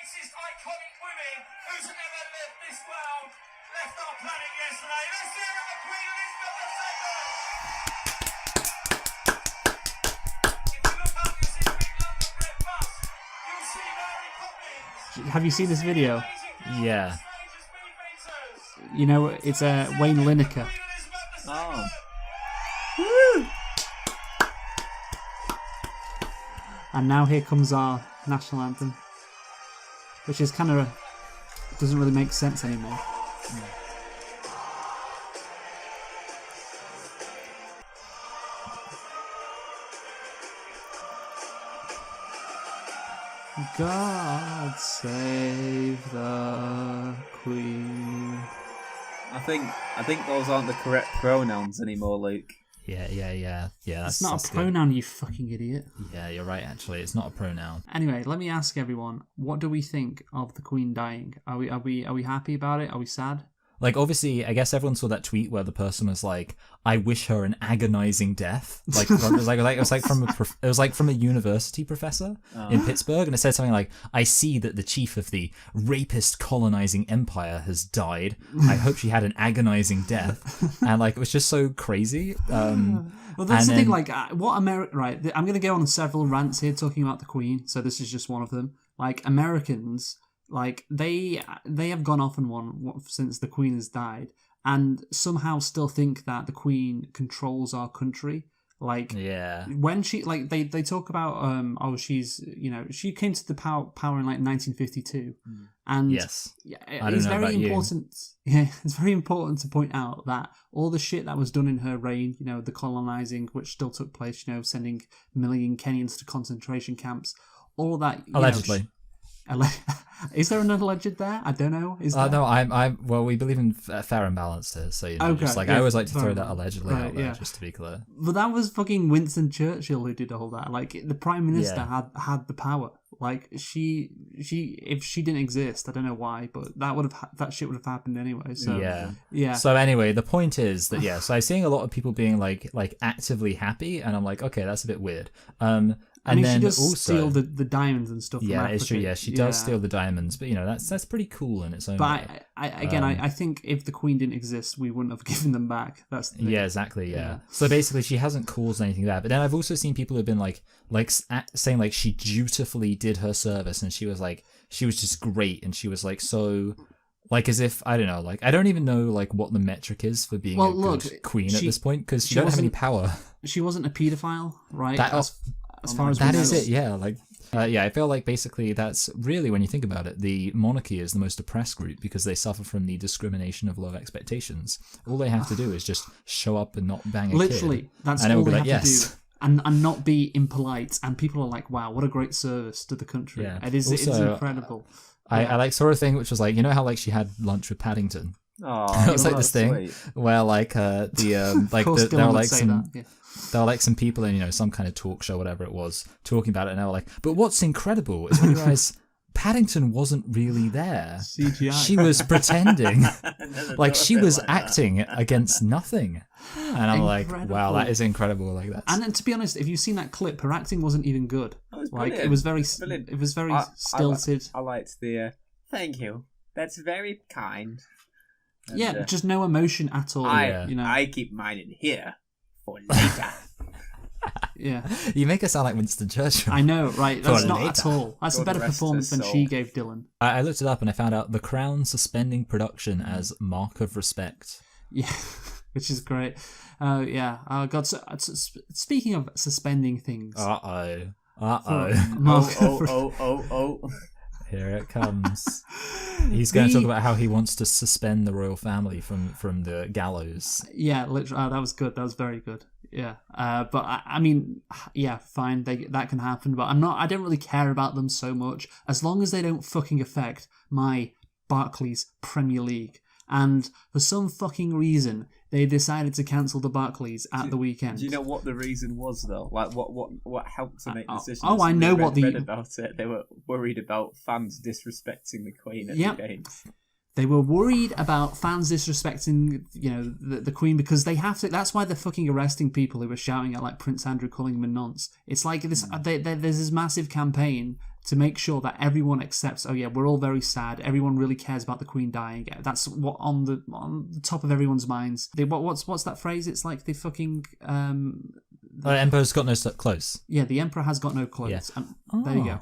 greatest iconic women who's ever lived this world left our planet yesterday. Let's hear it for Queen Elizabeth II. If you look up, you'll see Big London Red Bus. You'll see Mary Poppins. Have you seen this video? Yeah. You know, it's Wayne Lineker. Oh. Woo! And now here comes our national anthem, which is kind of doesn't really make sense anymore. God save the Queen. I think those aren't the correct pronouns anymore, Luke. Yeah. It's not a pronoun, you fucking idiot. Yeah, you're right, actually. It's not a pronoun. Anyway, let me ask everyone, what do we think of the Queen dying? Are we happy about it? Are we sad? Like, obviously, I guess everyone saw that tweet where the person was like, "I wish her an agonizing death." Like, it was like from a university professor in Pittsburgh, and it said something like, "I see that the chief of the rapist colonizing empire has died. I hope she had an agonizing death." And like, it was just so crazy. Well, that's the thing. Like, what America? Right, I'm going to go on several rants here talking about the Queen. So this is just one of them. Like, Americans. Like, they have gone off on one since the Queen has died, and somehow still think that the Queen controls our country. Like, yeah, when she, like, they talk about she's, you know, she came to the power in like 1952, and yes, it's very important. Yeah, it's very important to point out that all the shit that was done in her reign, you know, the colonizing which still took place, you know, sending million Kenyans to concentration camps, all of that allegedly. Is there an alleged there? I don't know. Is there? No, I'm. Well, we believe in fair and balanced here, so you know, okay, just like I always like to throw that allegedly out there, yeah. just to be clear. But that was fucking Winston Churchill who did all that. Like, the Prime Minister had the power. Like, she if she didn't exist, I don't know why, but that shit would have happened anyway. So yeah. So anyway, the point is that so I'm seeing a lot of people being like actively happy, and I'm like, okay, that's a bit weird. I mean, then she does also steal the diamonds and stuff. Yeah, from it's true. Africa. Yeah, she does steal the diamonds, but you know that's pretty cool in its own way. But I think if the Queen didn't exist, we wouldn't have given them back. That's the thing. Yeah, exactly. Yeah. So basically, she hasn't caused anything there. But then I've also seen people who've been like saying like she dutifully did her service, and she was just great, and she was like so. Like, as if, I don't know, like, I don't even know, like, what the metric is for being a good queen at this point, because she don't have any power. She wasn't a paedophile, right? As far as that is it, yeah. Like, I feel like basically that's really, when you think about it, the monarchy is the most oppressed group because they suffer from the discrimination of low expectations. All they have to do is just show up and not bang a kid. Literally, that's all they have to do. And not be impolite. And people are like, wow, what a great service to the country. Yeah. It's incredible. I like saw a thing which was like, you know how like she had lunch with Paddington? Oh, it was like this thing where like there were like some people in, you know, some kind of talk show, whatever it was, talking about it, and they were like, but what's incredible is when you realize Paddington wasn't really there. CGI. She was pretending. Like, she was acting against nothing. And I'm like, wow, that is incredible. Like that. And then, to be honest, if you've seen that clip, her acting wasn't even good. It was very stilted. I liked the thank you. That's very kind. And, just no emotion at all. I keep mine in here for later. Yeah, you make us sound like Winston Churchill. I know, right? That's not at all. That's a better performance than she gave Dylan. I looked it up and I found out the Crown suspending production as mark of respect. Yeah, which is great. God. So, speaking of suspending things. Oh. Here it comes. He's going to talk about how he wants to suspend the royal family from the gallows. Yeah, literally. That was good. That was very good. Yeah. But I mean, yeah, fine. That can happen. But I don't really care about them so much as long as they don't fucking affect my Barclays Premier League. And for some fucking reason, they decided to cancel the Barclays at the weekend. Do you know what the reason was, though? Like, what helped to make the decision? I know what the... read about it. They were worried about fans disrespecting the Queen at the games. They were worried about fans disrespecting, you know, the Queen because they have to. That's why they're fucking arresting people who were shouting at like Prince Andrew, calling him a nonce. It's like this. There's this massive campaign to make sure that everyone accepts, oh yeah, we're all very sad. Everyone really cares about the Queen dying. That's what on the top of everyone's minds. What's that phrase? It's like the fucking the Emperor's got no clothes. Yeah, the Emperor has got no clothes. Yeah. And there you go.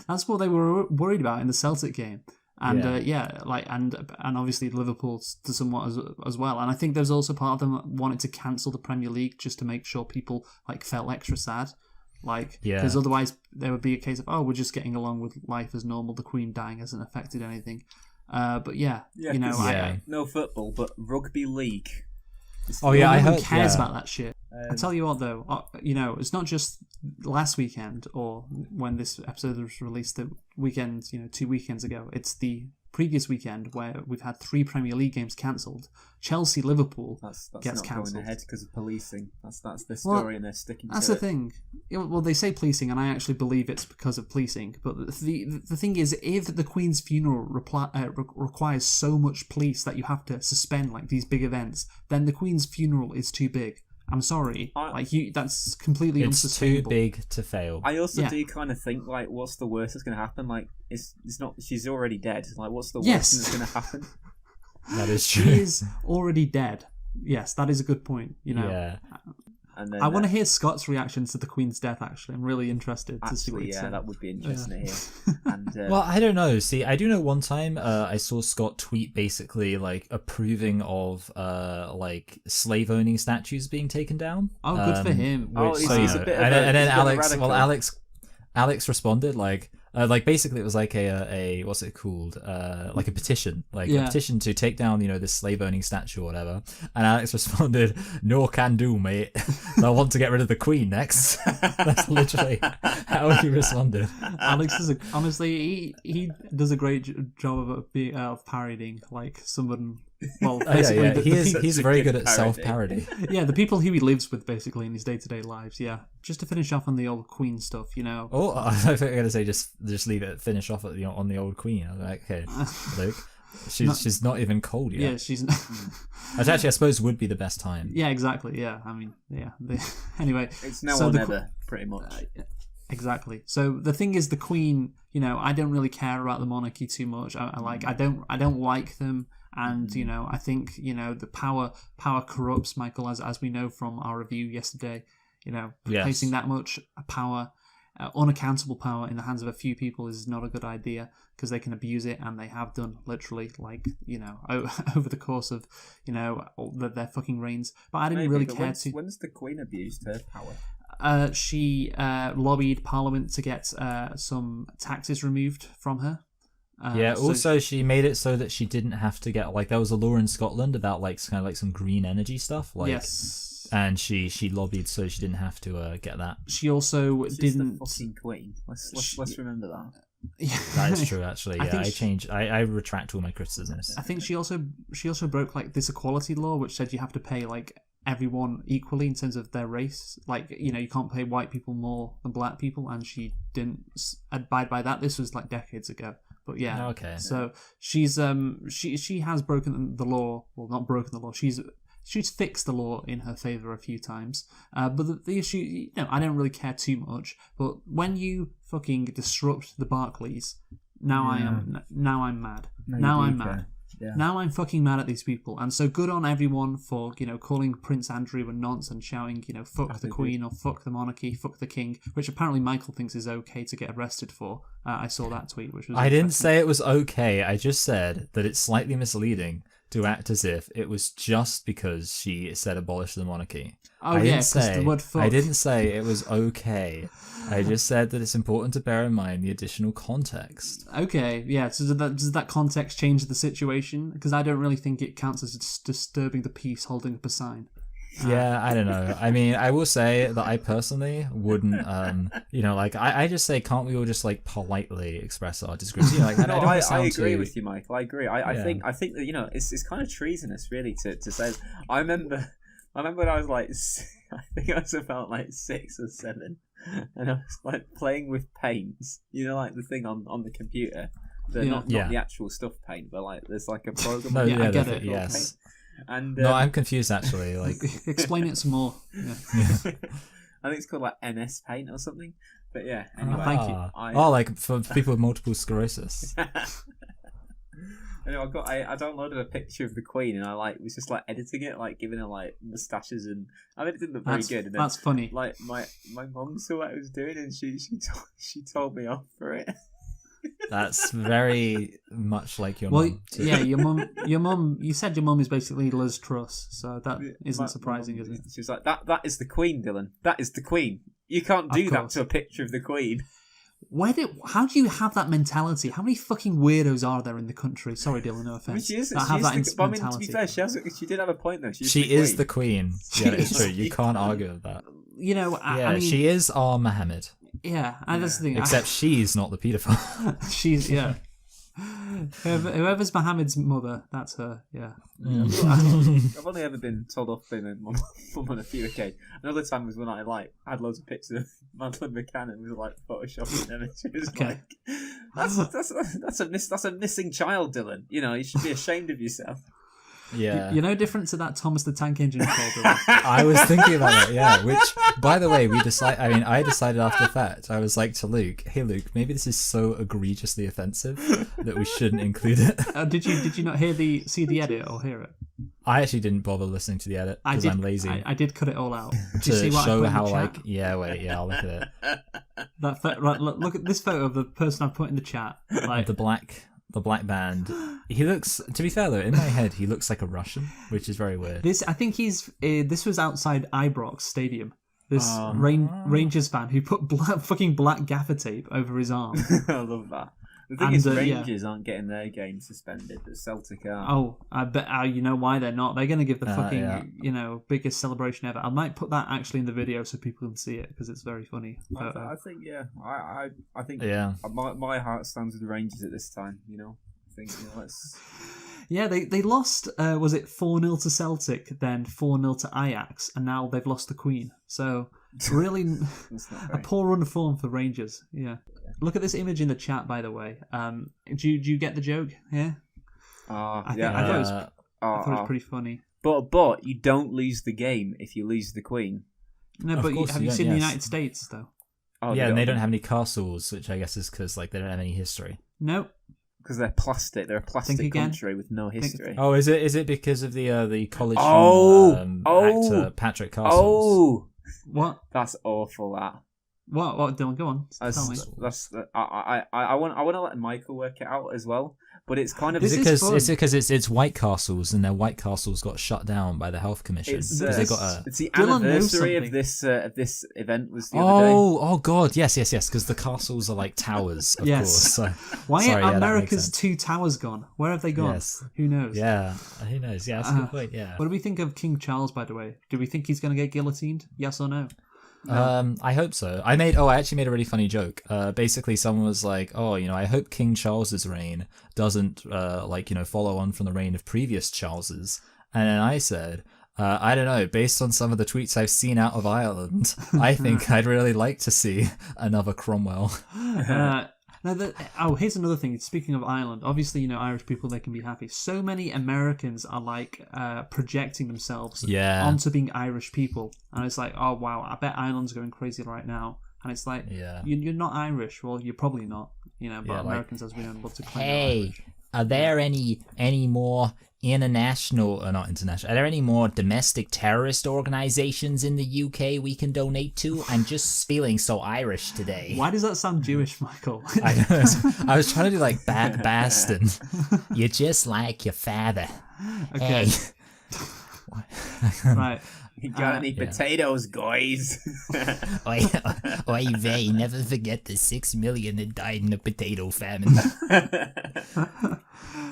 That's what they were worried about in the Celtic game. And and obviously Liverpool to somewhat as well. And I think there's also part of them that wanted to cancel the Premier League just to make sure people like felt extra sad. Because otherwise there would be a case of, oh, we're just getting along with life as normal. The Queen dying hasn't affected anything. But no football, but rugby league. I heard. Cares about that shit. I tell you what, though, it's not just last weekend or when this episode was released, the weekend, 2 weekends ago. It's the previous weekend where we've had 3 Premier League games cancelled. Chelsea, Liverpool gets cancelled. Going ahead because of policing. That's the story, and they're sticking to it. That's the thing. Well, they say policing, and I actually believe it's because of policing. But the thing is, if the Queen's funeral requires so much police that you have to suspend like these big events, then the Queen's funeral is too big. I'm sorry, that's completely unsustainable. It's too big to fail. I also do kind of think, like, what's the worst that's going to happen? Like, it's not. She's already dead. Like, what's the worst thing that's going to happen? That is true. She is already dead. Yes, that is a good point. Yeah. And then, I want to hear Scott's reaction to the Queen's death. Actually, I'm really interested to see what he'd say. That would be interesting to hear. And, well, I don't know. See, I do know one time I saw Scott tweet basically like approving of like slave owning statues being taken down. Oh, good for him. He's a bit of and then radical. Alex responded like basically it was like a what's it called, like a petition, a petition to take down this slave owning statue or whatever. And Alex responded, "No can do, mate. I want to get rid of the Queen next." That's literally how he responded. Alex is honestly he does a great job of parodying like someone. Well, basically, he's very good at self-parody. Yeah, the people who he lives with, basically, in his day-to-day lives. Yeah, just to finish off on the old Queen stuff, Oh, I think I'm gonna say just leave it. Finish off on the old Queen. I was like, okay, Luke, she's not even cold yet. Yeah, she's. Which actually, I suppose, would be the best time. Yeah, exactly. Yeah, I mean, anyway, it's now or never, pretty much. Exactly. So the thing is, the Queen. I don't really care about the monarchy too much. I don't like them. And I think the power corrupts, Michael, as we know from our review yesterday. Placing that much power, unaccountable power, in the hands of a few people is not a good idea because they can abuse it, and they have done literally, over the course of their fucking reigns. But I didn't really care to. When's the Queen abused her power? She lobbied Parliament to get some taxes removed from her. Also she made it so that she didn't have to get there was a law in Scotland about kind of some green energy stuff yes, and she lobbied so she didn't have to get that. She also didn't. The fucking Queen. Let's remember that. Yeah. That is true actually. I retract all my criticisms. I think she also broke this equality law which said you have to pay everyone equally in terms of their race. You can't pay white people more than black people, and she didn't abide by that. This was decades ago. But yeah, okay. So she's she has broken the law. Well, not broken the law. She's fixed the law in her favour a few times. But the issue, I don't really care too much. But when you fucking disrupt the Barclays, I'm mad. I'm mad. Yeah. Now I'm fucking mad at these people, and so good on everyone for calling Prince Andrew a nonce and shouting fuck the Queen or fuck the monarchy, fuck the King, which apparently Michael thinks is okay to get arrested for. I saw that tweet, which was. I didn't say it was okay. I just said that it's slightly misleading to act as if it was just because she said abolish the monarchy. Oh because the word fuck. I didn't say it was okay. I just said that it's important to bear in mind the additional context. Okay, yeah. So does that context change the situation? Because I don't really think it counts as disturbing the peace holding up a sign. Yeah, I don't know. I mean, I will say that I personally wouldn't, I just say, can't we all just politely express our disagreement? I agree with you, Michael. I agree. I think that it's kind of treasonous, really, to say. I remember when I was I think I was about 6 or 7. And I was playing with paints, the thing on the computer, not the actual stuff paint, but there's a program. No, I get it. Yes. Okay. And no, I'm confused actually. Explain it some more. Yeah. I think it's called MS Paint or something. But yeah, anyway. Thank you. Like for people with multiple sclerosis. Anyway, I downloaded a picture of the Queen and I was just like editing it, like giving her like moustaches and I mean it didn't look very good. And then, that's funny. Like my mum saw what I was doing and she told me off for it. That's very much like your well, mum. Too. Yeah, your mum. You said your mum is basically Liz Truss, so that isn't surprising, is it? She was like, "That is the Queen, Dylan. That is the Queen. You can't do that to a picture of the Queen." How do you have that mentality? How many fucking weirdos are there in the country? Sorry, Dylan, no offense. I mean, to be fair, she did have a point though. She is the Queen. Yeah, it's true. You can't argue with that. You know, I mean, she is our Muhammad. Yeah, and that's the thing. Except she's not the paedophile. She's whoever's Muhammad's mother, that's her. Yeah. I've only ever been told off by my mum on a few occasions. Another time was when I had loads of pictures of Madeleine McCann and was like photoshopping them. It was like, that's a missing child, Dylan. You know, you should be ashamed of yourself. Yeah. You're no different to that Thomas the Tank Engine called. I was thinking about that, yeah. Which, by the way, I decided after the fact. I was like to Luke, "Hey Luke, maybe this is so egregiously offensive that we shouldn't include it." Did you not see the edit or hear it? I actually didn't bother listening to the edit because I'm lazy. I did cut it all out. To show how I'll look at it. Look at this photo of the person I've put in the chat. Like the black band. He looks, to be fair though, in my head he looks like a Russian, which is very weird. This was outside Ibrox Stadium. This Rangers fan who put fucking black gaffer tape over his arm. I love that. The thing is, Rangers aren't getting their game suspended, but Celtic are. Oh, I bet you know why they're not. They're going to give the fucking biggest celebration ever. I might put that actually in the video so people can see it because it's very funny. I think I think my heart stands with the Rangers at this time. You know, I think let's. Yeah, they lost. Was it 4-0 to Celtic, then 4-0 to Ajax, and now they've lost the Queen. So really, a poor run of form for Rangers. Yeah. Look at this image in the chat, by the way. Do you get the joke? Yeah. I thought it was pretty funny. But you don't lose the game if you lose the Queen. No, but have you seen the United States though? Oh, yeah, and they don't have any castles, which I guess is because they don't have any history. Nope. Because they're plastic. They're a plastic country with no history. Oh, is it because of the college actor Patrick Castles? Oh, what? That's awful. That. What, Dylan? Go on. Tell me. I want to let Michael work it out as well, but it's kind of it's because it's White Castles and their White Castles got shut down by the Health Commission it's the Dylan anniversary of this event was the other day. Oh god, yes, because the castles are like towers, of course. So, why are America's two towers gone? Where have they gone? Yes. Who knows? Yeah, who knows? Yeah, that's a good point. Yeah. What do we think of King Charles? By the way, do we think he's going to get guillotined? Yes or no? I hope so. I actually made a really funny joke. Basically, someone was like, I hope King Charles's reign doesn't, follow on from the reign of previous Charleses. And then I said, I don't know, based on some of the tweets I've seen out of Ireland, I think I'd really like to see another Cromwell. Here's another thing. Speaking of Ireland, obviously, Irish people, they can be happy. So many Americans are projecting themselves onto being Irish people. And it's like, oh, wow, I bet Ireland's going crazy right now. And it's like, you're not Irish. Well, you're probably not, but Americans, as we know, love to claim hey, are there any more are there any more domestic terrorist organizations in the UK we can donate to? I'm just feeling so Irish today. Why does that sound Jewish, Michael? I know. I was trying to do like Baston. You're just like your father. Okay. Hey. Right. You got any potatoes, guys? Oy vey, never forget the 6 million that died in the potato famine.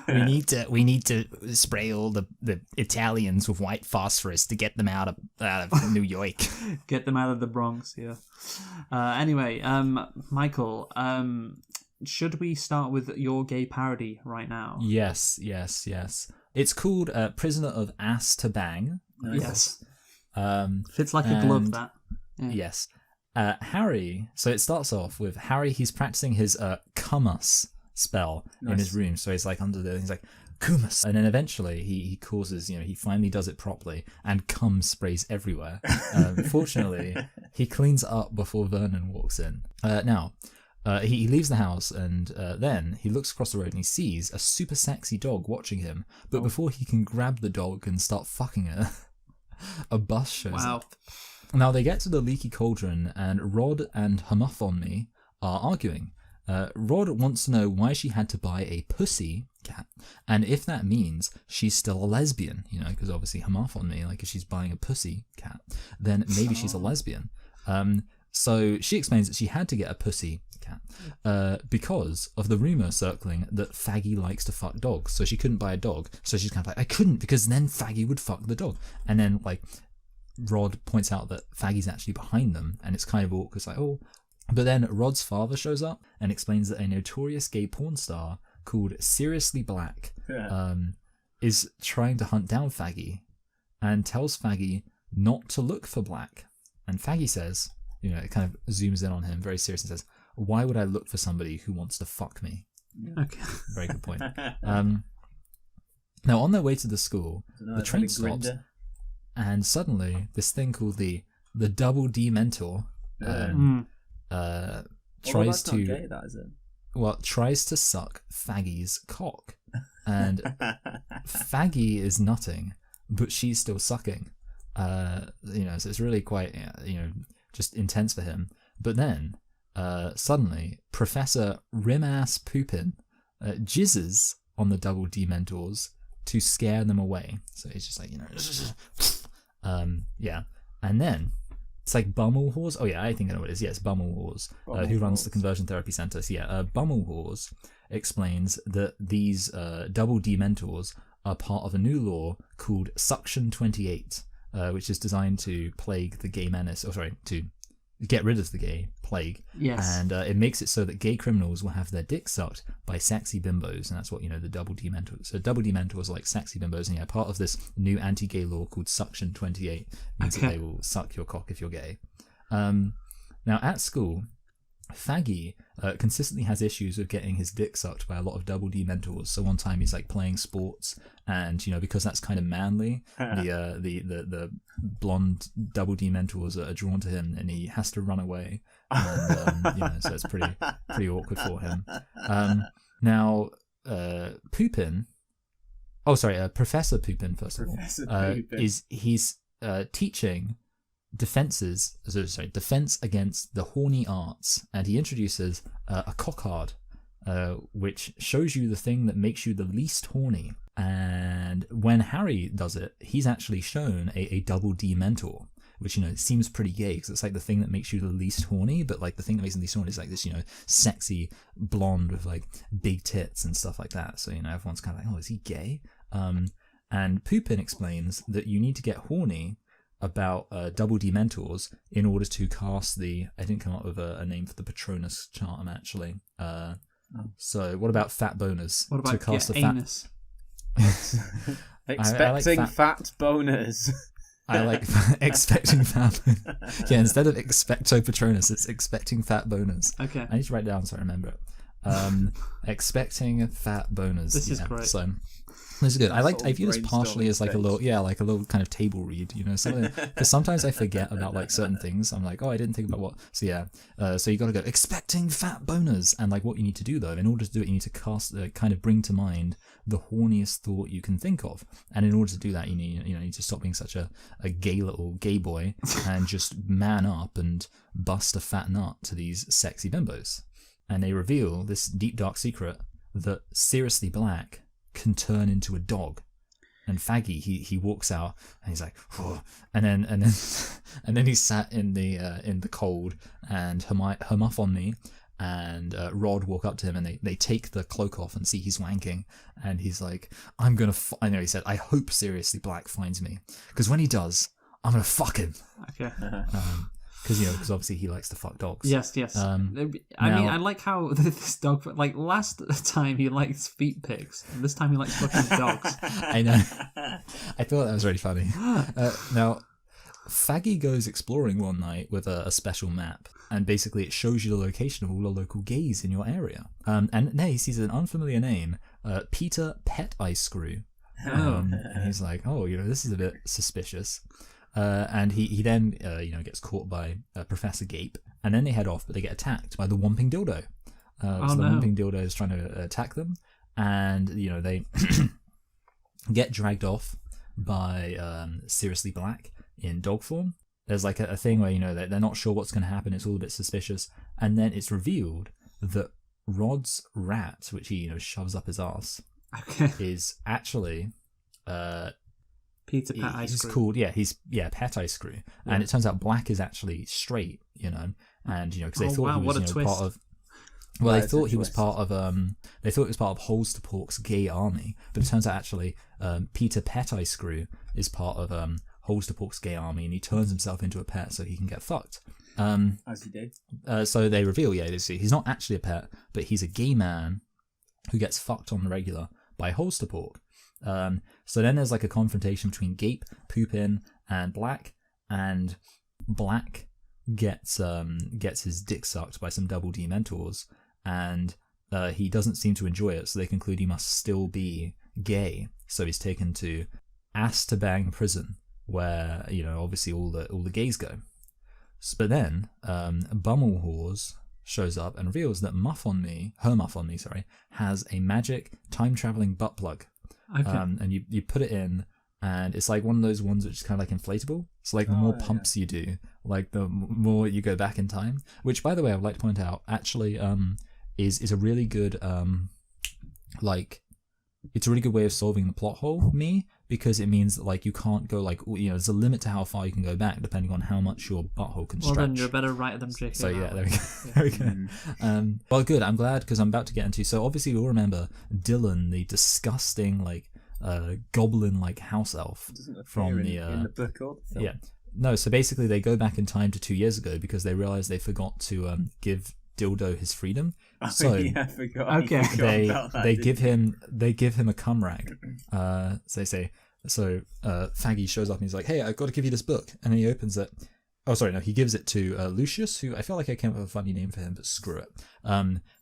We need to spray all the Italians with white phosphorus to get them out of New York. Get them out of the Bronx, yeah. Anyway, Michael, should we start with your gay parody right now? Yes. It's called Prisoner of Ass to Bang. Yes. Fits like a glove, that. Yeah. Yes. Harry, so it starts off with Harry, he's practicing his kummus. spell in his room. So he's like under the, he's like, Kumas. And then eventually he causes, he finally does it properly and cum sprays everywhere. Fortunately, he cleans up before Vernon walks in. He leaves the house and then he looks across the road and he sees a super sexy dog watching him. But before he can grab the dog and start fucking it, a bus shows up. Now they get to the leaky cauldron and Rod and Hermaphone are arguing. Rod wants to know why she had to buy a pussy cat and if that means she's still a lesbian, because obviously Hermaphone, like if she's buying a pussy cat, then maybe she's a lesbian. So she explains that she had to get a pussy cat because of the rumour circling that Faggy likes to fuck dogs. So she couldn't buy a dog. So she's kind of like, I couldn't because then Faggy would fuck the dog. And then like Rod points out that Faggy's actually behind them and it's kind of awkward. It's like, oh. But then Rod's father shows up and explains that a notorious gay porn star called Seriously Black is trying to hunt down Faggy and tells Faggy not to look for Black. And Faggy says, it kind of zooms in on him very seriously and says, why would I look for somebody who wants to fuck me? Okay. Very good point. Now, on their way to the school, the train stops, and suddenly this thing called the Double D Mentor tries to... Not gay, that is it? Well, tries to suck Faggy's cock. And Faggy is nutting, but she's still sucking. So it's really quite, just intense for him. But then, suddenly, Professor Rimass Poopin jizzes on the Double D Mentors to scare them away. So he's just like, And then, it's like Bummelhorse. Oh yeah, I think I know what it is. Yes, Bummelhorse, who runs the Conversion Therapy Center. So yeah, Bummelhorse explains that these Double D Mentors are part of a new law called Suction 28, which is designed to plague the gay menace, to get rid of the gay plague. Yes. And it makes it so that gay criminals will have their dicks sucked by sexy bimbos, and that's what, the Double D Mentors. So Double D Mentors are like sexy bimbos, and part of this new anti-gay law called Suction 28 means that they will suck your cock if you're gay. Now, at school, Faggy consistently has issues with getting his dick sucked by a lot of Double D Mentors. So one time he's like playing sports, and because that's kind of manly, the blonde Double D Mentors are drawn to him, and he has to run away. And, so it's pretty awkward for him. Now, Poopin. Oh, sorry, Professor Poopin. First of all, he's teaching defense against the horny arts, and he introduces a cockard, which shows you the thing that makes you the least horny. And when Harry does it, he's actually shown a Double D Mentor, which seems pretty gay because it's like the thing that makes you the least horny, but like the thing that makes him least horny is like this sexy blonde with like big tits and stuff like that. So everyone's kind of like, oh, is he gay? And Poopin explains that you need to get horny about Double D Mentors in order to cast the... I didn't come up with a name for the Patronus charm, actually. So what about fat boners? What about to cast anus? Expecting I like fat boners. I like expecting fat... Yeah, instead of expecto Patronus, it's expecting fat boners. Okay. I need to write it down so I remember it. Expecting fat boners. This is great. So... This is good. I view this partially as like a little kind of table read, something, because sometimes I forget about like certain things. I'm like, oh, I didn't think about what. So yeah, so you got to go expecting fat boners, and like what you need to do though, in order to do it, you need to kind of bring to mind the horniest thought you can think of, and in order to do that, you need to stop being such a gay little gay boy and just man up and bust a fat nut to these sexy bimbos, and they reveal this deep dark secret that Seriously Black can turn into a dog. And Faggy, he walks out and he's like, whoa. and then he's sat in the cold, and Hermaphone and Rod walk up to him, and they take the cloak off and see he's wanking, and he's like, I'm gonna I know he said, I hope Seriously Black finds me, because when he does, I'm gonna fuck him. Okay. Because obviously he likes to fuck dogs. Yes. I mean, I like how this dog, like last time he likes feet pics, and this time he likes fucking dogs. I know. I thought that was really funny. Now, Faggy goes exploring one night with a special map, and basically it shows you the location of all the local gays in your area. And then he sees an unfamiliar name, Peter Pet Eye Screw. And he's like, oh, this is a bit suspicious. And he then, gets caught by Professor Gape, and then they head off, but they get attacked by the Whomping Dildo. The Whomping Dildo is trying to attack them, and, they get dragged off by Seriously Black in dog form. There's like a thing where, they're not sure what's going to happen, it's all a bit suspicious, and then it's revealed that Rod's rat, which he, shoves up his ass, is actually... Peter Pet Eye Screw. He's called, Pet Eye Screw. Yeah. And it turns out Black is actually straight, and, because they thought he was, part of... Well, they thought he was part of Holes to Pork's gay army, but it turns out actually Peter Pet Eye Screw is part of Holes to Pork's gay army, and he turns himself into a pet so he can get fucked. As he did. So they reveal, he's not actually a pet, but he's a gay man who gets fucked on the regular by Holes to Pork. So then there's like a confrontation between Gape, Poopin, and Black gets his dick sucked by some double D mentors, and he doesn't seem to enjoy it, so they conclude he must still be gay. So he's taken to Astabang prison, where obviously all the gays go. But then Bummel Whores shows up and reveals that Her Muff on Me, has a magic time traveling butt plug. Okay. And you put it in, and it's like one of those ones which is kind of like inflatable. So like the more pumps you do, like the more you go back in time. Which, by the way, I would like to point out, actually, is a really good it's a really good way of solving the plot hole, because it means that like you can't go there's a limit to how far you can go back depending on how much your butthole can stretch. Well, then you're a better writer than JK. So yeah, there we go. There we go. Well, good. I'm glad, because I'm about to get into. So obviously we all remember Dylan, the disgusting goblin house elf from in the book or the film. Yeah. No. So basically they go back in time to 2 years ago because they realized they forgot to give Dildo his freedom. So I forgot. Okay. They give him a cum rag. So they say, Faggy shows up and he's like, hey, I've got to give you this book, and then he opens it. Oh, sorry, no, he gives it to Lucius, who I feel like I came up with a funny name for him, but screw it.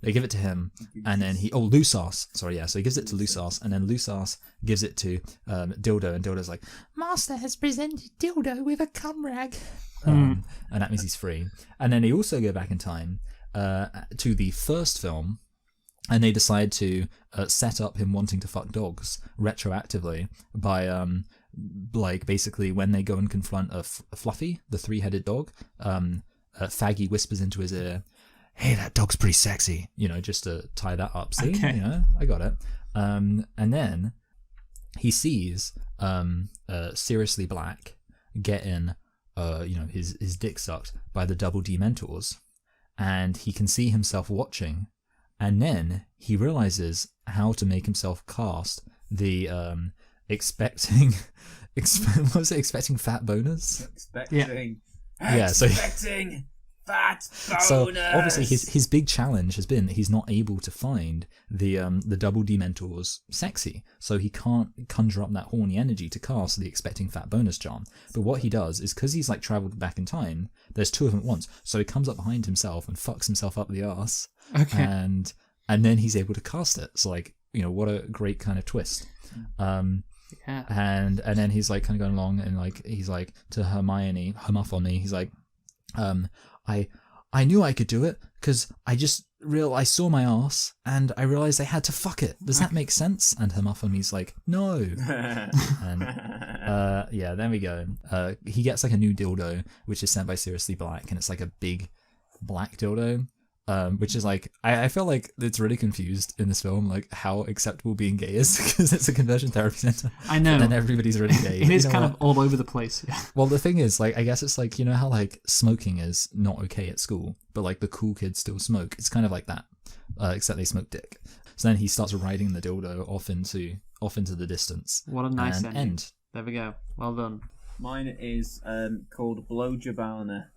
They give it to him, and then Lusas. Sorry, yeah, so he gives it to Lusas, and then Lusas gives it to Dildo, and Dildo's like, Master has presented Dildo with a cum rag. And that means he's free. And then they also go back in time to the first film, and they decide to set up him wanting to fuck dogs retroactively by basically when they go and confront a Fluffy, the 3-headed dog, Faggy whispers into his ear, hey, that dog's pretty sexy, just to tie that up. See, okay. I got it. And then he sees Seriously Black getting his dick sucked by the double D mentors, and he can see himself watching, and then he realizes how to make himself cast the expecting fat boners. Expecting fat boners. So obviously his big challenge has been that he's not able to find the double D mentors sexy, so he can't conjure up that horny energy to cast the expecting fat bonus charm. But what he does is, because he's traveled back in time, there's two of them at once, so he comes up behind himself and fucks himself up the arse. Okay. And then he's able to cast it. So what a great kind of twist. Yeah. And then he's kind of going along, and he's to Hermione, Her Muff on Me, he's like, I knew I could do it because I saw my arse and I realized I had to fuck it. Does that make sense? And Her Muff on Me's like, no. And there we go. He gets a new dildo, which is sent by Seriously Black, and it's a big black dildo. Which is I feel like it's really confused in this film, how acceptable being gay is, because it's a conversion therapy center. I know. And then everybody's really gay. It is kind of all over the place. Yeah. Well, the thing is, I guess it's how smoking is not okay at school, but the cool kids still smoke. It's kind of like that, except they smoke dick. So then he starts riding the dildo off into the distance. What a nice end. There we go. Well done. Mine is called Blow Jabana.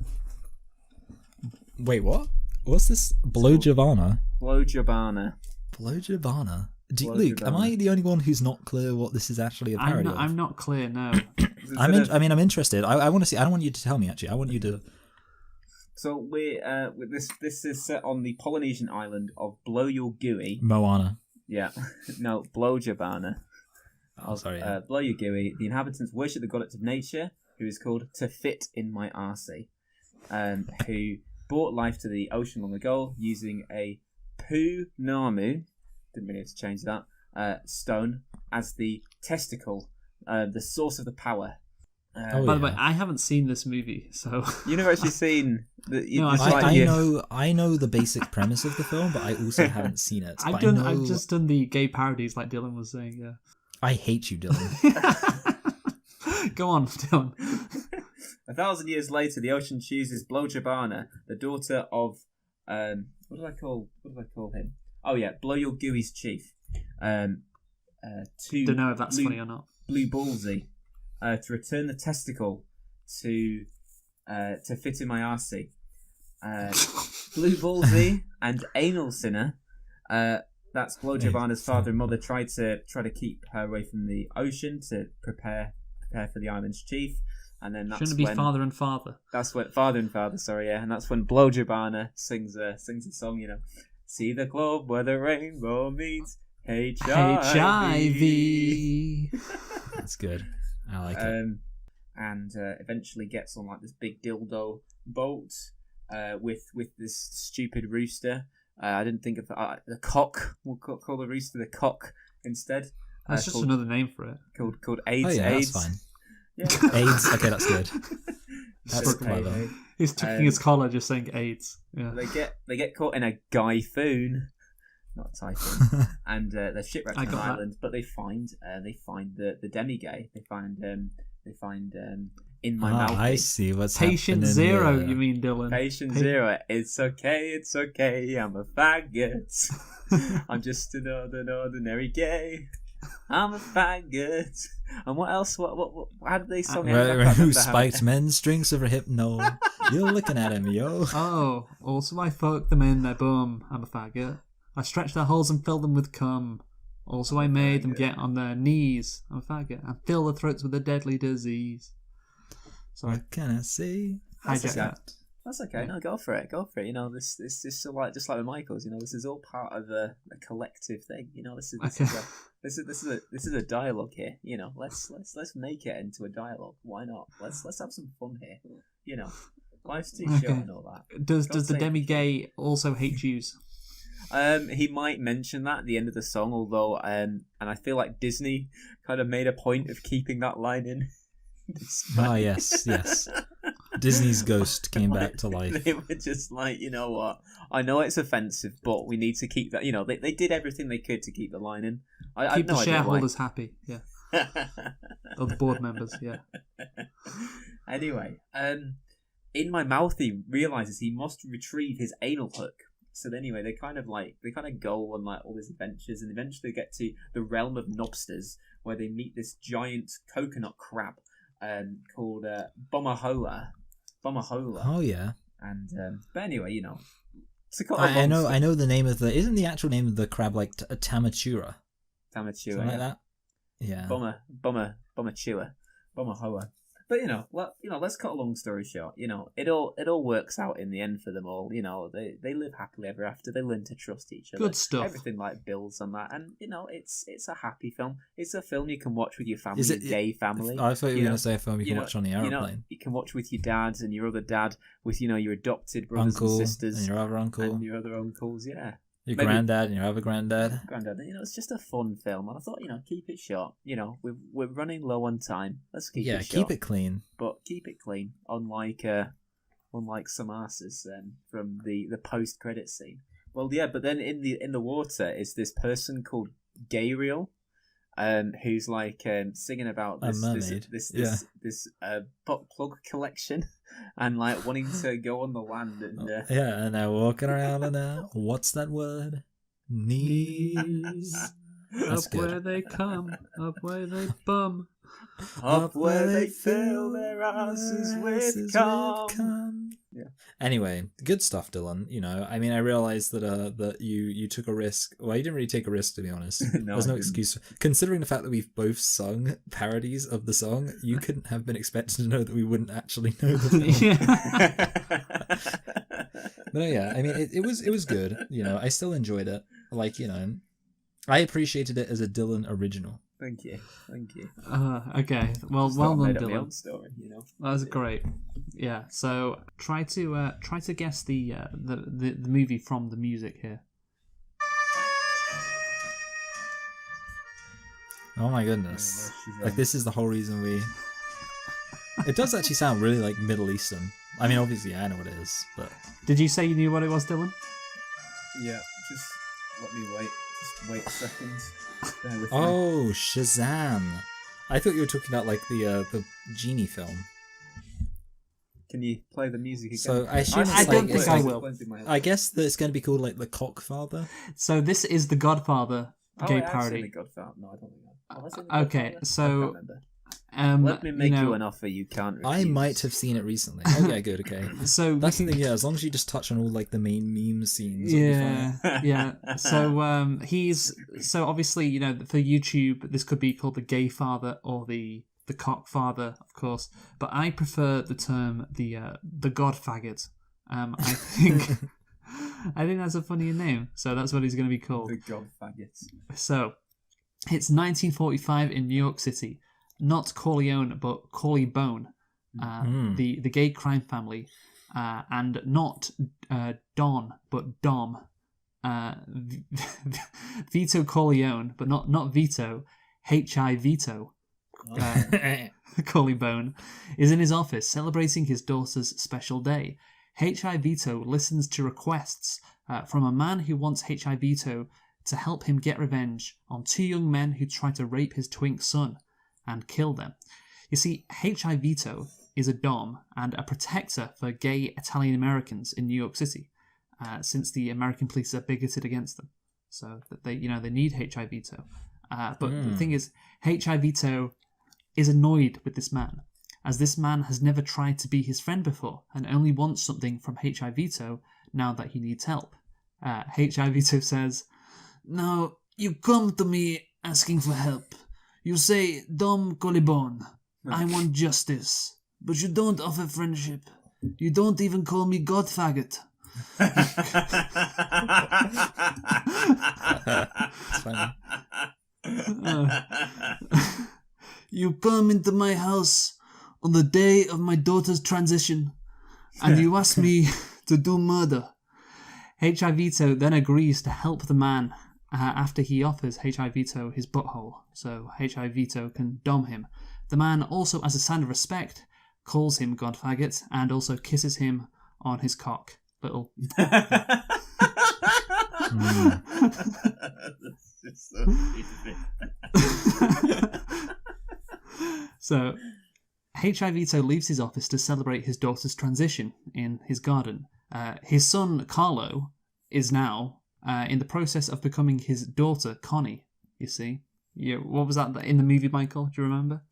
Wait, what? What's this? Blow Jabana? Blow Jabana. Blow Jabana? Luke, am I the only one who's not clear what this is actually a parody of? I'm not clear, no. I'm interested. I want to see. I don't want you to tell me. Actually, I want you to. So this is set on the Polynesian island of Bloyogui. Moana. Yeah, no, Blowjabana. Oh, sorry. Bloyogui. The inhabitants worship the goddess of nature, who is called To Fit in My Arse, who brought life to the ocean long ago using a Pu Namu. Didn't really have to change that. Stone as the testicle, the source of the power. By the way, I haven't seen this movie, so you've never actually seen. I know the basic premise of the film, but I also haven't seen it. I've just done the gay parodies, like Dylan was saying. Yeah. I hate you, Dylan. Go on, Dylan. 1,000 years later, the ocean chooses Blowjabana, the daughter of what did I call him? Oh yeah, Bloyogui's chief. Don't know if that's funny or not. Blue Ballsy, to return the testicle to fit in my arse. Blue Ballsy and Anal Sinner. That's Blowjabana's father and mother tried to keep her away from the ocean to prepare for the island's chief. And then that's shouldn't it be father and father? That's when father and father. Sorry, yeah, and that's when Blowjabana sings a song. You know, see the globe where the rainbow meets HIV. That's good. I like it. And eventually gets on like this big dildo boat with this stupid rooster. I didn't think of the cock. We'll call the rooster the cock instead. That's just another name for it. Called AIDS. Oh yeah, AIDS. that's fine. Yeah. AIDS. Okay, that's good. That's clever. He's tucking his collar, just saying AIDS. Yeah. They get caught in a typhoon, not a typhoon, and they're shipwrecked on an island. But they find the demi-gay. They find in my mouth. I see what's Patient happening Zero. here. You mean, Dylan? Patient Zero. It's okay. I'm a faggot. I'm just an ordinary gay. I'm a faggot. And what else? What how did they song it? Who spiked men's strings over hypno? You're looking at him, yo. Oh, also I fucked them in their bum. I'm a faggot. I stretched their holes and filled them with cum. Also I made them get on their knees. I'm a faggot. And fill their throats with a deadly disease. Sorry. What can I say? Hijack that. That's okay. No, go for it. You know, this is so like just like with Michael's. You know, this is all part of a collective thing. You know, this is a dialogue here. You know, let's make it into a dialogue. Why not? Let's have some fun here. You know, life's too short and all that. Does the demi-gay also hate Jews? He might mention that at the end of the song, although and I feel like Disney kind of made a point of keeping that line in. Yes. Disney's ghost came back to life. They were just like, you know what? I know it's offensive, but we need to keep that. You know, they did everything they could to keep the line in. Keep the shareholders happy, yeah. Or the board members, yeah. Anyway, in my mouth, he realizes he must retrieve his anal hook. So anyway, they kind of go on like all these adventures, and eventually get to the realm of knobsters, where they meet this giant coconut crab called Bomahola. Oh yeah. And but anyway, you know, I know the name of isn't the actual name of the crab like Tamachura? Tamachura, like that. Yeah. Bomachua, Bomahola. But you know, let's cut a long story short. You know, it all works out in the end for them all. You know, they live happily ever after. They learn to trust each other. Good stuff. Everything like builds on that, and you know, it's a happy film. It's a film you can watch with your family, your gay family. I thought you were going to say a film you can watch on the airplane. You know, you can watch with your dad and your other dad, with your adopted brothers uncle and sisters, and your other uncle, and your other uncles. Yeah. Your granddad and your other granddad. You know, it's just a fun film, and I thought, keep it short. You know, we're running low on time. Let's keep it short. Yeah, keep it clean. But keep it clean, unlike some asses from the post credit scene. Well, yeah, but then in the water is this person called Gabriel, who's like singing about this butt plug collection. And like wanting to go on the land and and they're walking around and what's that word? Knees. Up where they come, up where they bum, up where they fill their asses with cum. Anyway, good stuff, Dylan. I mean, I realized that that you took a risk. Well, you didn't really take a risk, to be honest. There's no excuse. Considering the fact that we've both sung parodies of the song, you couldn't have been expected to know that we wouldn't actually know the film. But yeah, I mean, it was good. I still enjoyed it. I appreciated it as a Dylan original. Thank you. Okay. Well done, Dylan. Own story, That was great. Yeah. So try to guess the movie from the music here. Oh my goodness! This is the whole reason we. It does actually sound really like Middle Eastern. I mean, obviously, I know what it is, but. Did you say you knew what it was, Dylan? Yeah. Just let me wait. Just wait a second. Oh, Shazam! I thought you were talking about the Genie film. Can you play the music again? So I assume I don't think I will. I guess that it's going to be called the Cockfather. So this is the Godfather gay parody. The Godfather. No, I don't think that. Okay, so let me make you an offer you can't refuse. I might have seen it recently. Oh yeah, good. Okay. So that's the thing. Yeah, as long as you just touch on all the main meme scenes. Yeah. So so obviously for YouTube this could be called the GayFather or the Cockfather, of course. But I prefer the term the Godfaggot. I think that's a funnier name. So that's what he's going to be called. The Godfaggot. So it's 1945 in New York City. Not Corleone, but Corleone, the gay crime family, and not Don, but Dom, Vito Corleone, but not Vito, H.I. Vito, Corleone, is in his office celebrating his daughter's special day. H.I. Vito listens to requests from a man who wants H.I. Vito to help him get revenge on two young men who tried to rape his twink son and kill them. You see, H.I. Vito is a dom and a protector for gay Italian Americans in New York City, since the American police are bigoted against them. So that they need H.I. Vito. But the thing is, H.I. Vito is annoyed with this man, as this man has never tried to be his friend before and only wants something from H.I. Vito now that he needs help. H.I. Vito says, "Now you come to me asking for help. You say, Dom Colibon, I want justice, but you don't offer friendship. You don't even call me Godfaggot." It's funny. You come into my house on the day of my daughter's transition, and you ask me to do murder. H.I. Vito then agrees to help the man after he offers H.I. Vito his butthole, so H.I. Vito can dom him. The man also, as a sign of respect, calls him Godfaggot and also kisses him on his cock. Little. That's just so stupid. So, H.I. Vito leaves his office to celebrate his daughter's transition in his garden. His son, Carlo, is now in the process of becoming his daughter, Connie, you see. What was that in the movie, Michael? Do you remember?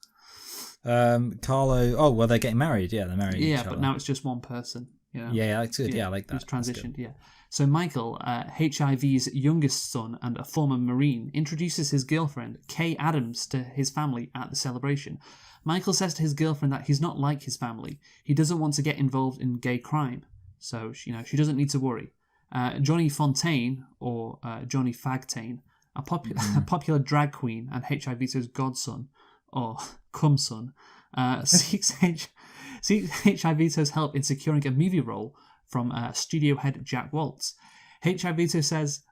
Carlo... Oh, well, they're getting married. Yeah, they're married. Yeah, but now it's just one person. Yeah, that's good. Yeah, I like that. He's transitioned, yeah. So Michael, HIV's youngest son and a former Marine, introduces his girlfriend, Kay Adams, to his family at the celebration. Michael says to his girlfriend that he's not like his family. He doesn't want to get involved in gay crime. So, she doesn't need to worry. Johnny Fontaine, or Johnny Fagtain, a popular drag queen and HIV's godson, or cum son, seeks HIV's help in securing a movie role from studio head Jack Waltz. HIV says,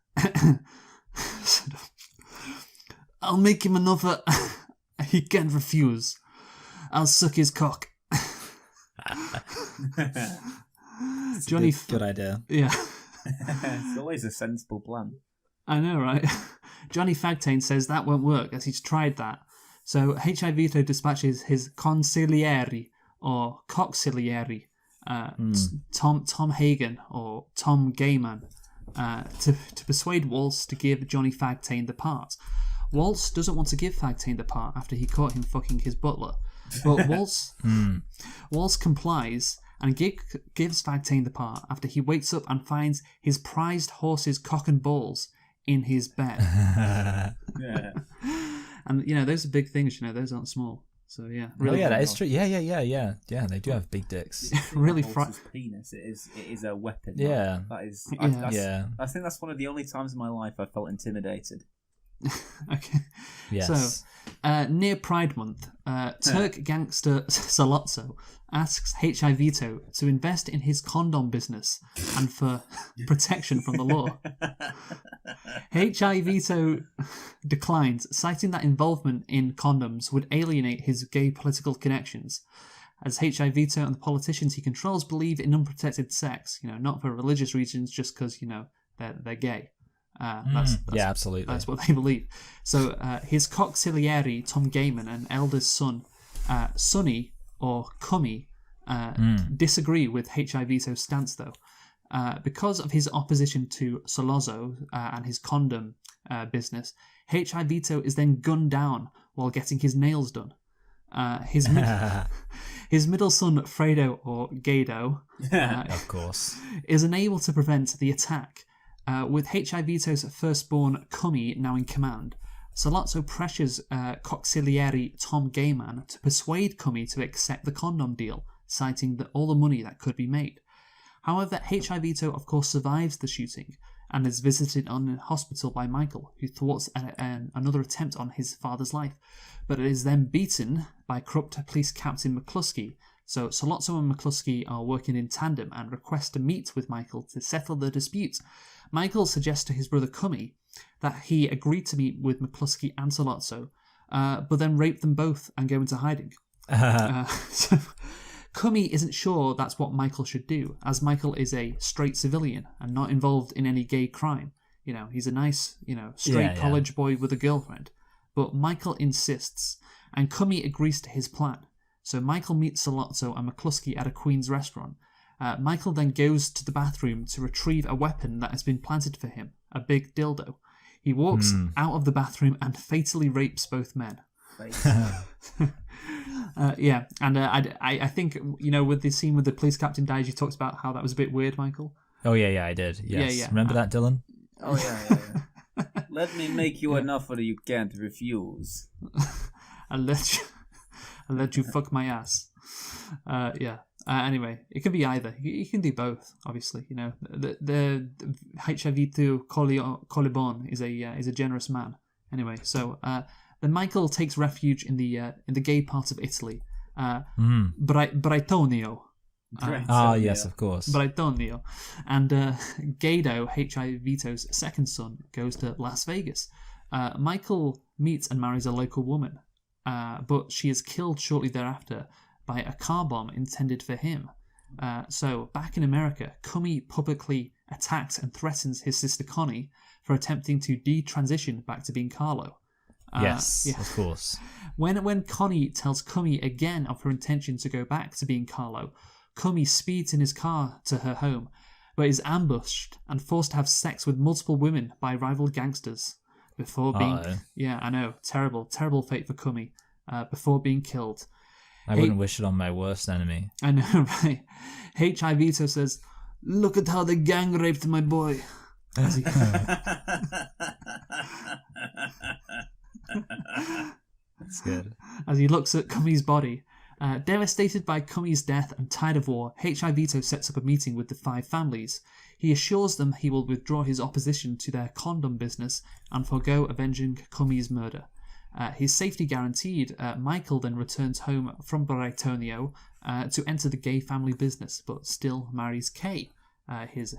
"I'll make him an offer he can't refuse. I'll suck his cock." Johnny, good idea. Yeah. It's always a sensible plan. I know, right? Johnny Fagtain says that won't work, as he's tried that. So HIV dispatches his consigliere, or coxiliary, Tom Hagen, or Tom Gayman, to persuade Waltz to give Johnny Fagtain the part. Waltz doesn't want to give Fagtain the part after he caught him fucking his butler. But Waltz complies and gives Fagtane the part after he wakes up and finds his prized horse's cock and balls in his bed. Yeah. And, those are big things, those aren't small. So, yeah. Really that is true. Yeah. Yeah, they do have big dicks. Really penis. It is a weapon. Yeah. That is. Yeah. I think that's one of the only times in my life I felt intimidated. Okay. Yes. So, near Pride Month, Turk gangster Salotso asks HI Vito to invest in his condom business and for protection from the law. HI Vito declines, citing that involvement in condoms would alienate his gay political connections, as HI Vito and the politicians he controls believe in unprotected sex, not for religious reasons, just because, they're gay. That's yeah, absolutely. That's what they believe. So his coxiliary, Tom Gayman, and eldest son, Sonny, or Cummy, disagree with HI Vito's stance, though. Because of his opposition to Solozzo and his condom business, HI Vito is then gunned down while getting his nails done. His middle son, Fredo, or Gado, of course, is unable to prevent the attack. With HI Vito's firstborn, Cummy, now in command, Salazzo pressures coxiliary Tom Gayman to persuade Cummy to accept the condom deal, citing all the money that could be made. However, HI Vito, of course, survives the shooting and is visited in hospital by Michael, who thwarts another attempt on his father's life, but is then beaten by corrupt police captain McCluskey. So Salazzo and McCluskey are working in tandem and request to meet with Michael to settle the dispute. Michael suggests to his brother Cummy that he agreed to meet with McCluskey and Salazzo, but then rape them both and go into hiding. So Cummy isn't sure that's what Michael should do, as Michael is a straight civilian and not involved in any gay crime. He's a nice, straight college boy with a girlfriend. But Michael insists, and Cummy agrees to his plan. So Michael meets Salazzo and McCluskey at a Queen's restaurant. Michael then goes to the bathroom to retrieve a weapon that has been planted for him, a big dildo. He walks out of the bathroom and fatally rapes both men. And I think, with the scene with the police captain dies, you talked about how that was a bit weird, Michael. Oh, yeah, I did. Yes. Yeah. Remember that, Dylan? Oh, yeah. Let me make you an offer you can't refuse. I'll let you fuck my ass. Anyway, it can be either. You can do both, obviously. The HIV Colibon is a generous man. Anyway, so then Michael takes refuge in the gay part of Italy, Brightonio. Yes, of course. Brightonio. And Gado, HI Vito's second son, goes to Las Vegas. Michael meets and marries a local woman, but she is killed shortly thereafter by a car bomb intended for him. So, back in America, Cummy publicly attacks and threatens his sister Connie for attempting to detransition back to being Carlo. Yes, of course. When Connie tells Cummy again of her intention to go back to being Carlo, Cummy speeds in his car to her home, but is ambushed and forced to have sex with multiple women by rival gangsters before being... Yeah, I know. Terrible fate for Cummy. Before being killed. I wouldn't wish it on my worst enemy. I know, right? H.I. Vito says, "Look at how the gang raped my boy." As he... That's good. As he looks at Cummy's body. Devastated by Cummy's death and tired of war, H.I. Vito sets up a meeting with the 5 families. He assures them he will withdraw his opposition to their condom business and forego avenging Cummy's murder. His safety guaranteed, Michael then returns home from Brightonio to enter the gay family business, but still marries Kay, his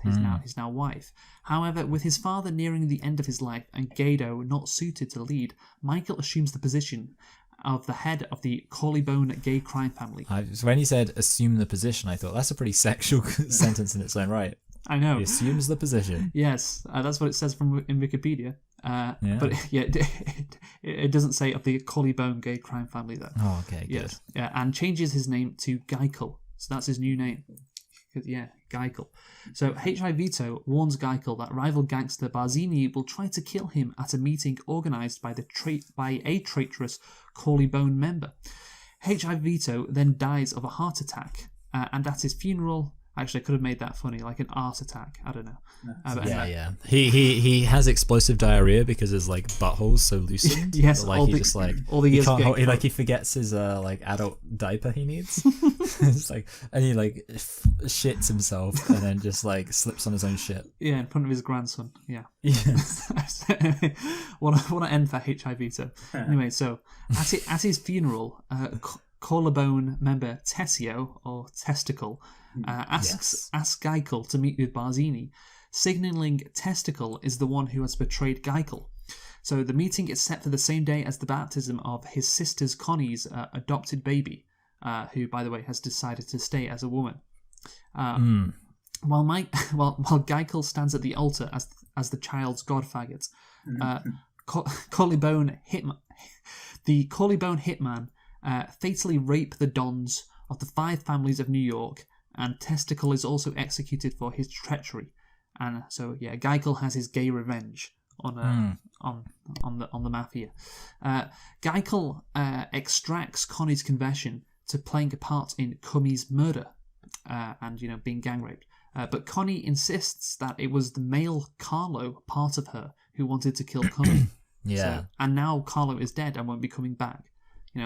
now wife. However, with his father nearing the end of his life and Gado not suited to lead, Michael assumes the position of the head of the Corleone gay crime family. So when he said "assume the position," I thought that's a pretty sexual sentence in its own right. I know. He assumes the position. Yes, that's what it says in Wikipedia. But it doesn't say of the Corleone gay crime family though. Oh, okay, good. Yes, yeah, and changes his name to Geikel. So that's his new name. Geikel. So H.I. Vito warns Geikel that rival gangster Barzini will try to kill him at a meeting organised by a traitorous Corleone member. H.I. Vito then dies of a heart attack and at his funeral, actually, I could have made that funny, like an art attack. I don't know. But anyway. Yeah. He has explosive diarrhea because his like butthole's so loosened. Yes, that, like all he the- just like all the he years can't of hold, getting he forgets his like adult diaper he needs. It's like, and he like shits himself and then just like slips on his own shit. Yeah, in front of his grandson. Yeah. Yes. want to end for HIV. So anyway, so at his funeral, Collarbone member Tessio or Testicle asks Geikel to meet with Barzini, signalling Testicle is the one who has betrayed Geikel. So the meeting is set for the same day as the baptism of his sister's Connie's adopted baby, who, by the way, has decided to stay as a woman. While Geikel stands at the altar as the child's god faggot, Collarbone hitman fatally rape the dons of the 5 families of New York, and Testicle is also executed for his treachery. And so, yeah, Geikel has his gay revenge on the mafia. Geikel extracts Connie's confession to playing a part in Cummy's murder and being gang raped. But Connie insists that it was the male Carlo, part of her, who wanted to kill Cummy. And now Carlo is dead and won't be coming back.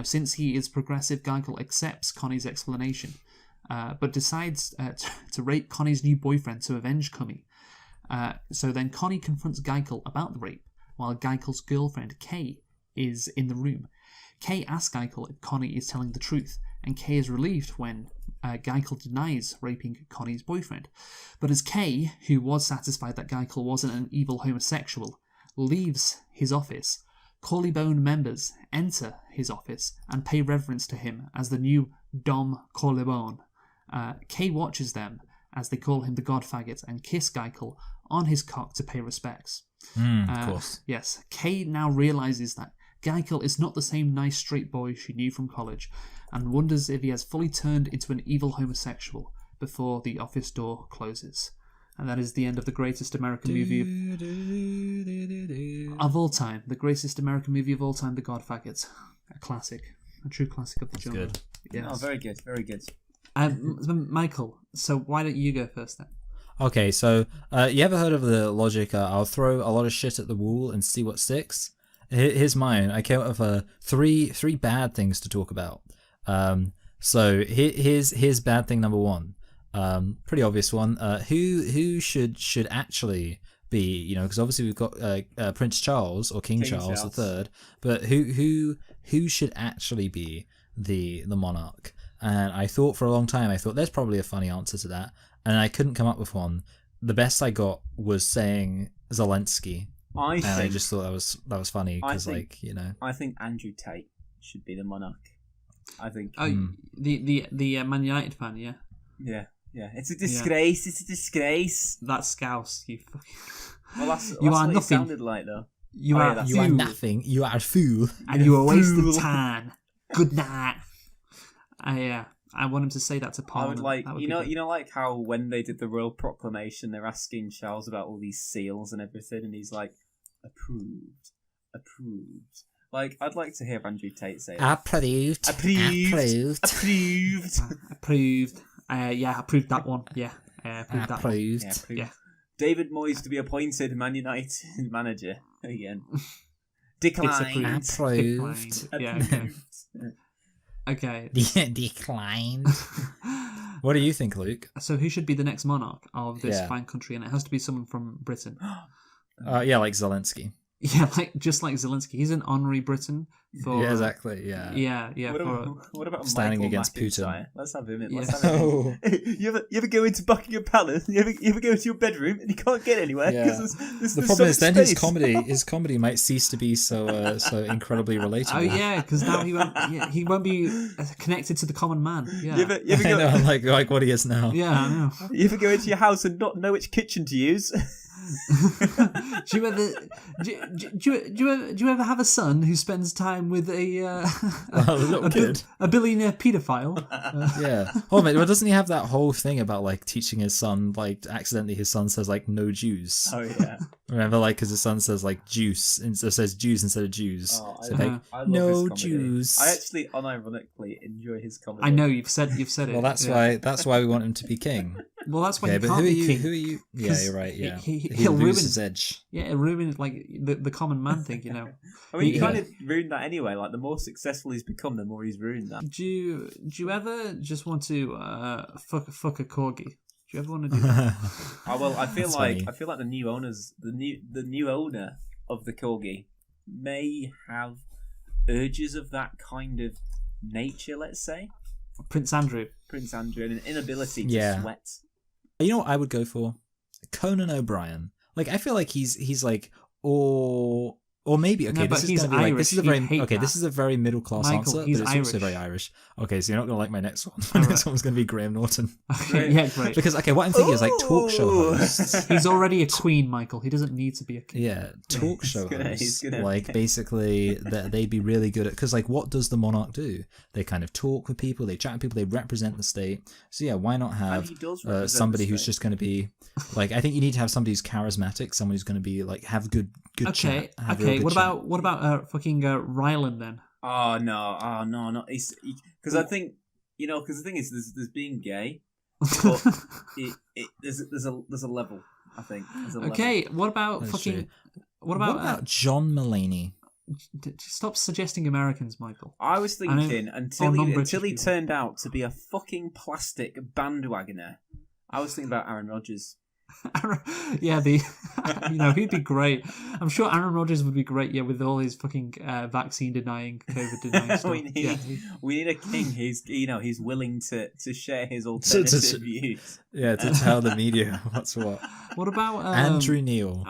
Since he is progressive, Geikel accepts Connie's explanation, but decides to rape Connie's new boyfriend to avenge Cummy. So then Connie confronts Geikel about the rape, while Geikel's girlfriend, Kay, is in the room. Kay asks Geikel if Connie is telling the truth, and Kay is relieved when Geikel denies raping Connie's boyfriend. But as Kay, who was satisfied that Geikel wasn't an evil homosexual, leaves his office, Corleone members enter his office and pay reverence to him as the new Dom Corleone. Kay watches them as they call him the god faggot and kiss Geikel on his cock to pay respects. Of course. Yes, Kay now realises that Geikel is not the same nice straight boy she knew from college, and wonders if he has fully turned into an evil homosexual before the office door closes. And that is the end of the greatest American movie of all time. The greatest American movie of all time, The God Faggot. A classic. A true classic of the genre. Good. Yes. Oh, very good, very good. Michael, so why don't you go first then? Okay, so you ever heard of the logic, I'll throw a lot of shit at the wall and see what sticks? Here's mine. I came up with three bad things to talk about. So here's bad thing number 1. Pretty obvious one. Who should actually be, because obviously we've got Prince Charles or King Charles III, but who should actually be the monarch? And I thought for a long time, there's probably a funny answer to that, and I couldn't come up with one. The best I got was saying Zelensky. I just thought that was funny because I think Andrew Tate should be the monarch. I think. The Man United fan, yeah. Yeah, it's a disgrace. Yeah. It's a disgrace. That's Scouse. You fucking. Well, that's you are what nothing. It sounded like, though. You are nothing. You are a fool. And you are a waste of time. Good night. I want him to say that to Parliament. I would like, like how when they did the royal proclamation, they're asking Charles about all these seals and everything, and he's like, approved. Like, I'd like to hear Andrew Tate say that. Approved. I approved that one. Yeah, approved that one. Yeah. David Moyes to be appointed Man United manager again. Declined. Approved. Yeah. Okay. Declined. What do you think, Luke? So who should be the next monarch of this fine country? And it has to be someone from Britain. Like Zelensky. Yeah, just like Zelensky. He's an honorary Briton for... Yeah, exactly, yeah. Yeah. What about standing Michael against McIntyre? Putin? Let's have him in. Yeah. You ever go into Buckingham Palace? You ever go to your bedroom and you can't get anywhere? Yeah. There's the problem is then his comedy might cease to be so incredibly relatable. Oh yeah, because now he won't be connected to the common man. Yeah. You ever go, I know, like what he is now. Yeah, I know. You ever go into your house and not know which kitchen to use? do you ever have a son who spends time with a billionaire paedophile? Yeah. Oh man, well, doesn't he have that whole thing about like teaching his son, like accidentally his son says like no Jews? Oh yeah. Remember, like, because the son says like juice, and so says Jews instead of Jews. Oh, So I love no his comedy. Jews. I actually, unironically, enjoy his comedy. I know you've said it. Well, that's why we want him to be king. Well, that's why Okay, you but can't who are be you? king. Who are you? Yeah, you're right. Yeah, He'll lose ruin his edge. Yeah, it'll ruin like the common man thing, you know. I mean, he Yeah. kind of ruined that anyway. Like, the more successful he's become, the more he's ruined that. Do you ever just want to fuck a corgi? Do you ever want to do that? Oh, well, I feel That's like funny. the new owners, the new owner of the corgi may have urges of that kind of nature. Let's say Prince Andrew. Prince Andrew and an inability to Yeah. sweat. You know what I would go for? Conan O'Brien. Like, I feel like he's like, or maybe okay. No, but this is he's gonna be like, Irish. this is a He'd very hate that. This is a very middle class Michael, answer, he's but it's also Irish. very Irish. Okay, so you're not gonna like my next one. My next one's gonna be Graham Norton. Okay, yeah, great. Because what I'm thinking is like talk show hosts. He's already a queen, Michael. He doesn't need to be a king. Yeah, talk show he's hosts. gonna- Like, basically, that they'd be really good at, because like, what does the monarch do? They kind of talk with people, they chat with people, they represent the state. So yeah, why not have he does represent somebody the who's state. just going to be like? I think you need to have somebody who's charismatic, someone who's going to be like have good Okay, chat. Have real okay. good What chat. about fucking Ryland then? Oh no! Not because I think because the thing is, there's being gay, but there's a level. I think there's a level. Okay, what about That's fucking? true. What What about? about John Mulaney? Stop suggesting Americans, Michael. I was thinking until non-British he people. turned out to be a fucking plastic bandwagoner. I was thinking about Aaron Rodgers. Yeah, he'd be great. I'm sure Aaron Rodgers would be great. Yeah, with all his fucking vaccine denying, COVID denying stuff. we need a king. He's willing to share his alternative views. Yeah, to tell the media what's what. What about Andrew Neil.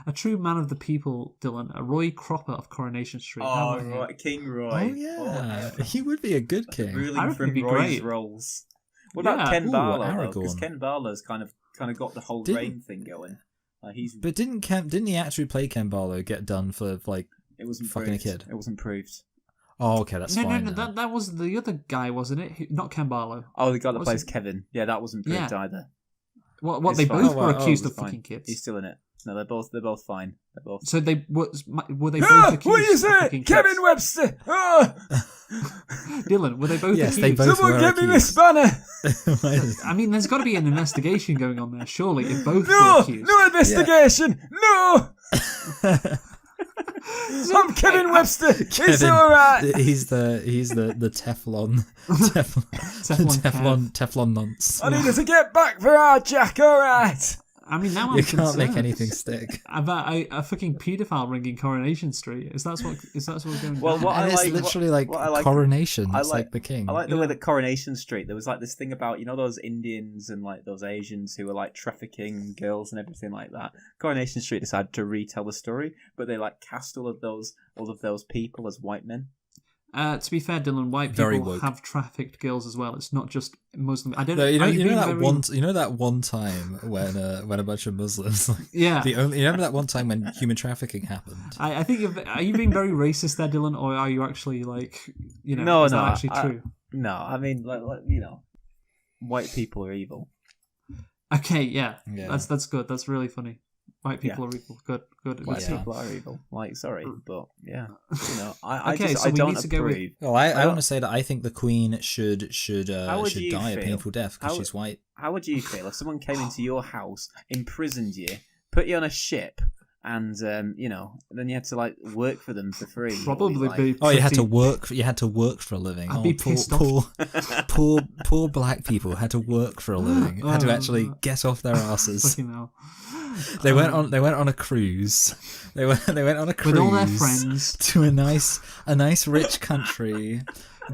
a true man of the people, Dylan, a Roy Cropper of Coronation Street? How Oh, about him? right, King Roy. Oh yeah, he would be a good king. I Ruling reckon from he'd be Roy's great. roles. What about Yeah. Ken Ooh, Barlow? Because Aragorn. Ken Barlow's kind of got the whole Didn't- reign thing going. He's But didn't the actor who played Ken Barlow get done for like? it wasn't fucking a proved. kid? It wasn't proved. Oh, okay, that's No, fine. no, then. that was the other guy, wasn't it? Not Ken Barlow. Oh, the guy that Was plays it- Kevin. Yeah, that wasn't proved Yeah. either. What It's they fine. both Oh, were wow. accused Oh, of it's fine. fucking kids. He's still in it. No, they're both fine. They're both. So were they both accused of fucking kids? Webster! Oh, Dylan, were they both Yes, accused? they both were accused. banner! I mean, there's got to be an investigation going on there, surely, if both were accused. investigation! No! I'm Kevin Webster. It's all right. He's the Teflon Teflon nonce. I need us to get back for our Jack. All right. I mean, now I'm You can't make concerned anything stick. about a fucking paedophile ringing Coronation Street. Is that what's going Well, down? what And I it's like, literally what- like what I like- coronation. I It's like- like the king. I like the way Yeah. that Coronation Street, there was like this thing about, those Indians and like those Asians who were like trafficking girls and everything like that. Coronation Street decided to retell the story, but they like cast all of those people as white men. To be fair, Dylan, white Very people woke. have trafficked girls as well. It's not just Muslim. I don't No, know. you know, are you know being that very- one time when a bunch of Muslims like, Yeah. you remember that one time when human trafficking happened? I think are you being very racist there, Dylan, or are you actually like No, is that no, actually true? No, I mean, white people are evil. Okay, yeah, Yeah. that's good. That's really funny. White people are evil. Good. White Yeah. people are evil. Like, sorry, but yeah, I Okay, just so I we don't need to go with- approve. Well, I want to say that I think the Queen should How would you die a feel? painful death because How- she's white. How would you feel if someone came into your house, imprisoned you, put you on a ship, and then you had to like work for them for free? Probably like, be. Oh, you had to pretty- work. You had to work for a living. I'd Oh, be poor, pissed off. poor black people had to work for a living. Had to actually get off their asses. Fucking hell. They went on a cruise. They went on a cruise With all their friends. to a nice rich country.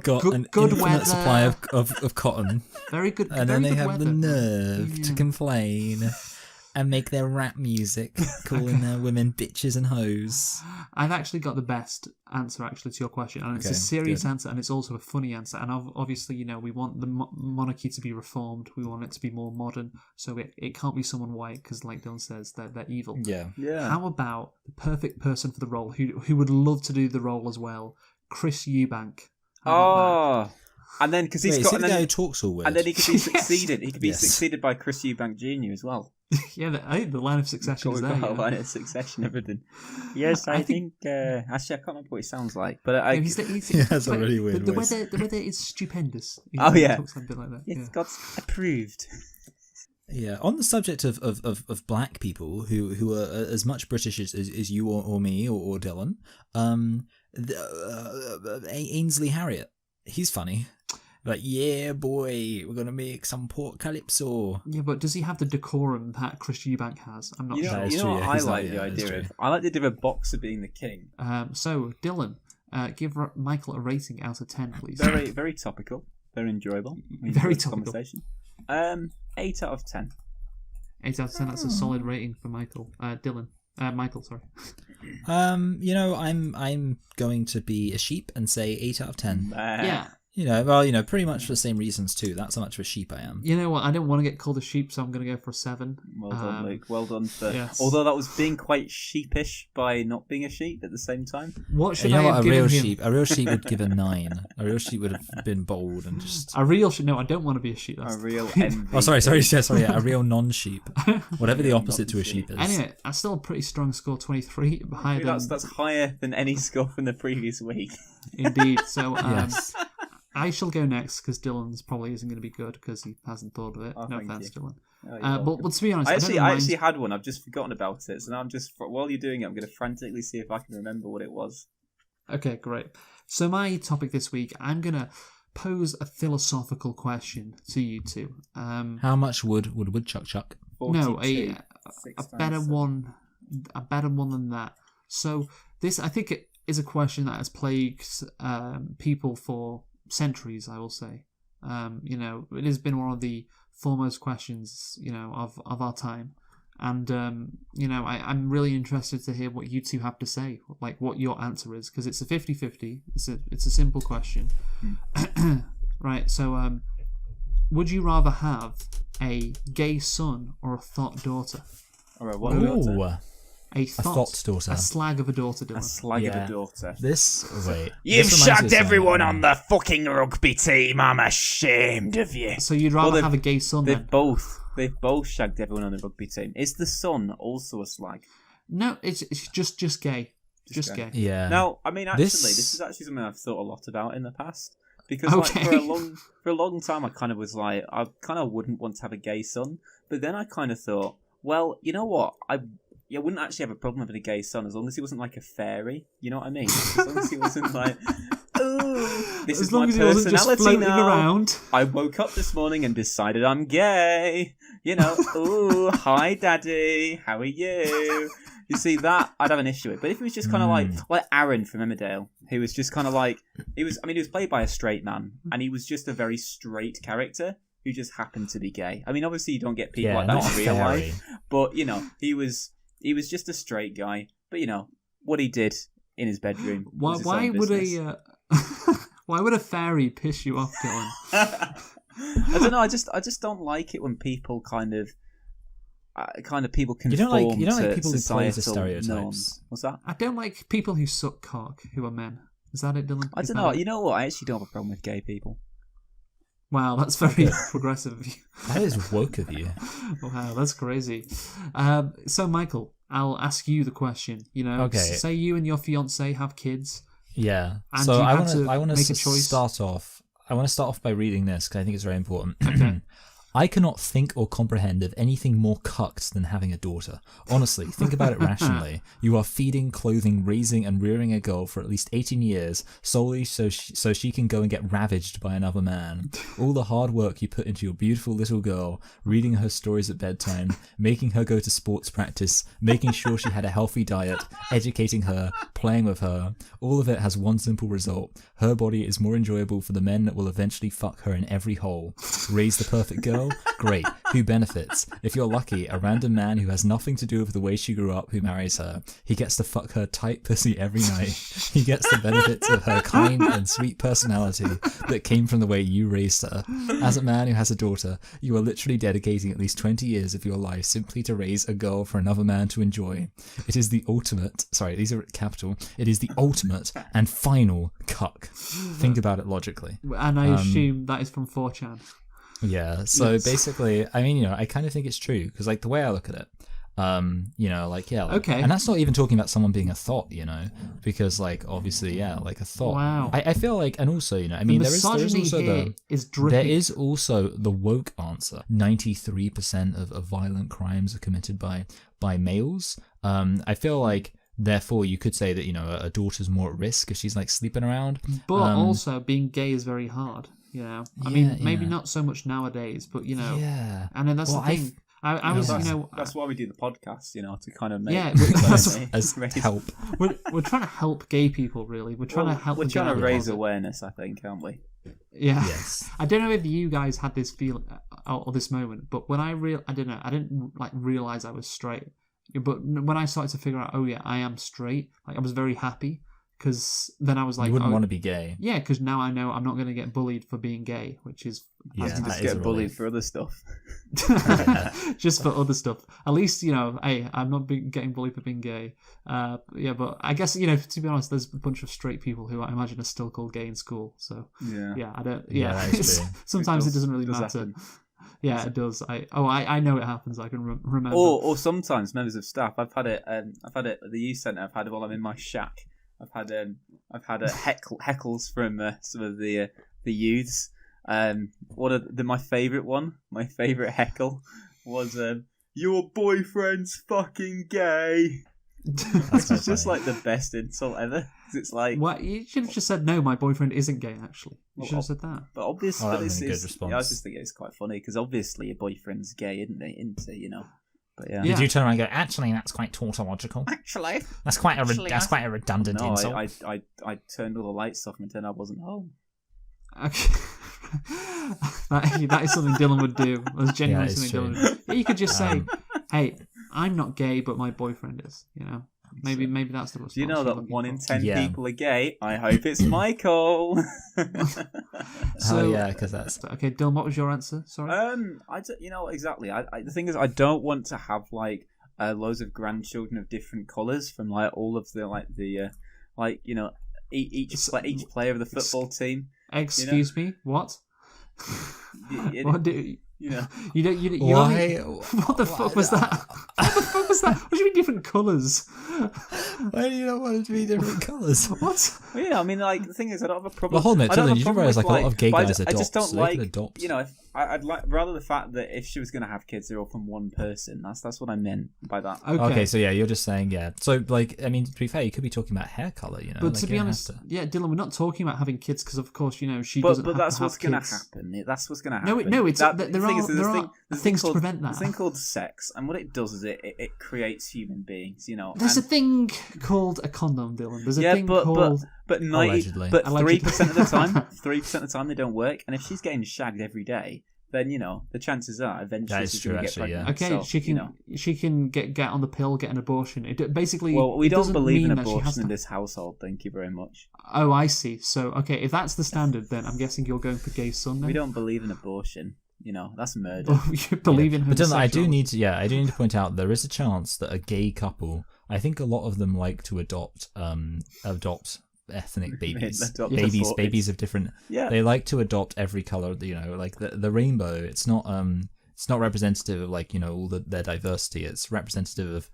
Got Good- an good infinite weather. supply of cotton, Very good. and very then they good have weather. the nerve to Yeah. complain and make their rap music, calling their women bitches and hoes. I've actually got the best answer to your question, and it's a Okay, serious good. answer, and it's also a funny answer. And obviously, we want the monarchy to be reformed. We want it to be more modern, so it can't be someone white because, like Dylan says, they're evil. Yeah. Yeah. How about the perfect person for the role, who would love to do the role as well, Chris Eubank? How about Oh, and then because Wait, he's is got, he and the guy then, who talks all weird? and then he could be Yes. succeeded. He could be Yes. succeeded by Chris Eubank Jr. as well. I think the line of succession is there. Got a line of succession, everything. Yes, I think. Actually, I can't remember what it sounds like, but that's a really weird the voice. weather is stupendous. Oh yeah, something like that. It's got approved. Yeah, on the subject of black people who are as much British as you or me or Dylan, Ainsley Harriott, he's funny. Like, yeah, boy, we're gonna make some pork calypso. Yeah, but does he have the decorum that Chris Eubank has? I'm not sure. You know what I like the idea of? I like the idea of a boxer being the king. So Dylan, give Michael a rating out of 10, please. Very, very topical. Very enjoyable. Very topical. Conversation. 8 out of 10. 8 out of 10. That's a solid rating for Michael. Dylan. Michael, sorry. I'm going to be a sheep and say 8 out of 10. Yeah. Pretty much for the same reasons too. That's how much of a sheep I am. You know what? I don't want to get called a sheep, so I'm going to go for a 7. Well done, Luke. Well done. Yes. Although that was being quite sheepish by not being a sheep at the same time. What should I have given him? A real sheep would give a 9. A real sheep would have been bold and just... A real sheep? No, I don't want to be a sheep. A real MVP. Oh, sorry. A real non-sheep. Whatever the opposite to a sheep is. Anyway, that's still a pretty strong score, 23. That's higher than any score from the previous week. Indeed. So, yes. I shall go next because Dylan's probably isn't going to be good because he hasn't thought of it. No offense, Dylan. But to be honest, I actually had one. I've just forgotten about it. So now while you're doing it, I'm going to frantically see if I can remember what it was. Okay, great. So my topic this week, I'm going to pose a philosophical question to you two. How much would Woodchuck chuck? 42, no, a better one. A better one than that. So this, I think, it is a question that has plagued people for centuries, I will say. It has been one of the foremost questions, of our time. And, I'm really interested to hear what you two have to say, like what your answer is, because it's a 50-50. It's a simple question. Right, so would you rather have a gay son or a thought daughter? Or a what daughter? A thought daughter. A slag of a daughter, Dylan. A slag of a daughter. You've shagged everyone on the fucking rugby team. I'm ashamed of you. So you'd rather have a gay son then? They've both shagged everyone on the rugby team. Is the son also a slag? No, it's just gay. Just gay. Yeah. Now, I mean, actually, this is actually something I've thought a lot about in the past. Because for a long time, I kind of was like, I kind of wouldn't want to have a gay son. But then I kind of thought, well, you know what? I wouldn't actually have a problem having a gay son as long as he wasn't like a fairy. You know what I mean? As long as he wasn't like, oh, this is my personality now. Around. I woke up this morning and decided I'm gay. Ooh, hi, daddy. How are you? You see that I'd have an issue with. But if he was just kind of like Aaron from Emmerdale, who was just kind of like he was played by a straight man, and he was just a very straight character who just happened to be gay. I mean, obviously you don't get people like that in real life, but he was just a straight guy. But what he did in his bedroom. Why would a fairy piss you off, Dylan? I don't know. I just don't like it when people kind of people conform. You don't like people who play societal to stereotypes. Norms. What's that? I don't like people who suck cock who are men. Is that it, Dylan? I don't know. You know what? I actually don't have a problem with gay people. Wow, that's very progressive of you. That is woke of you. Wow, that's crazy. So, Michael, I'll ask you the question. Okay. Say you and your fiance have kids. Yeah. And so I want to start off. I want to start off by reading this because I think it's very important. Okay. I cannot think or comprehend of anything more cucked than having a daughter. Honestly, think about it rationally. You are feeding, clothing, raising and rearing a girl for at least 18 years solely so she can go and get ravaged by another man. All the hard work you put into your beautiful little girl, reading her stories at bedtime, making her go to sports practice, making sure she had a healthy diet, educating her, playing with her. All of it has one simple result. Her body is more enjoyable for the men that will eventually fuck her in every hole. Raise the perfect girl? Great. Who benefits? If you're lucky, a random man who has nothing to do with the way she grew up who marries her. He gets to fuck her tight pussy every night. He gets the benefits of her kind and sweet personality that came from the way you raised her. As a man who has a daughter, you are literally dedicating at least 20 years of your life simply to raise a girl for another man to enjoy. It is the ultimate, sorry, these are capital, it is the ultimate and final cuck. Think about it logically. And I assume that is from 4chan. Yeah. So basically, I mean, I kind of think it's true because, like, the way I look at it, Okay. and that's not even talking about someone being a thought, because, like, obviously, like a thought. Wow. I feel like, and also, I mean, there is also there is also the woke answer. 93% of violent crimes are committed by males. I feel like, therefore, you could say that a daughter's more at risk if she's like sleeping around. But also, being gay is very hard. I mean, maybe not so much nowadays, but Yeah. And then that's the thing. I was, that's why we do the podcast, to kind of make help. We're trying to help gay people, really. We're trying to help. We're trying to raise awareness, I think, aren't we? Yeah. Yes. I don't know if you guys had this feeling or this moment, but when I don't know, I didn't like realize I was straight. But when I started to figure out, oh yeah, I am straight, like I was very happy. Because then I was like, you wouldn't want to be gay. Yeah, because now I know I'm not going to get bullied for being gay, which is just get bullied for other stuff. Just for other stuff. At least hey, I'm not getting bullied for being gay. But I guess to be honest, there's a bunch of straight people who I imagine are still called gay in school. So I don't. Sometimes it doesn't really matter. Happen. Yeah, it does. I know it happens. I can remember. Or sometimes members of staff. I've had it at the youth centre. I've had it while I'm in my shack. I've had heckles from some of the youths. My favourite heckle was your boyfriend's fucking gay. Which is just like the best insult ever. It's like, what, you should have just said no. My boyfriend isn't gay. Actually, you should have said that. But obviously, that was a good response. I was just thinking it's quite funny because obviously your boyfriend's gay, isn't he? But yeah. Did you turn around and go, actually, that's quite tautological? Actually, that's quite a redundant insult. I turned all the lights off and pretended I wasn't home. Okay. that is something Dylan would do. That's genuinely something Dylan would do. Yeah, you could just say, hey, I'm not gay, but my boyfriend is, Maybe that's the response. Do you know that 1 in 10 people are gay? I hope it's Michael. Because that's okay. Dylan, what was your answer? Sorry. Exactly. The thing is, I don't want to have like loads of grandchildren of different colours from like all of the each player of the football team. Excuse me. What? What do you know? Why? What the fuck was that? What the fuck was that? What do you mean different colours? Why do you not want it to be different colours? What? Well, yeah, I mean, like the thing is, I don't have a problem. Well, hold on, Dylan, you do realise like a lot of gay guys adopt. I just don't so like. Adopt. I'd like rather the fact that if she was going to have kids, they're all from one person. That's what I meant by that. Okay, so you're just saying So like, I mean, to be fair, you could be talking about hair color, But like, to be honest, Dylan, we're not talking about having kids because, of course, she doesn't. But that's what's going to happen. That's what's going to happen. No, it's there are things to prevent that. There's a thing called sex, and what it does is it creates human beings. There's a thing called a condom, Dylan. There's a thing called. But 3% of the time, 3% of the time they don't work. And if she's getting shagged every day, then the chances are eventually she's going to get pregnant. Okay, so, she can get on the pill, get an abortion. It basically. Well, we don't believe in abortion in this household. Thank you very much. Oh, I see. So if that's the standard, then I'm guessing you're going for gay son. Then? We don't believe in abortion. That's murder. You believe in homosexuality. But I do need to point out there is a chance that a gay couple, I think a lot of them like to adopt ethnic babies. Babies of different. Yeah. They like to adopt every color. Like the rainbow. It's not representative of like all their diversity. It's representative of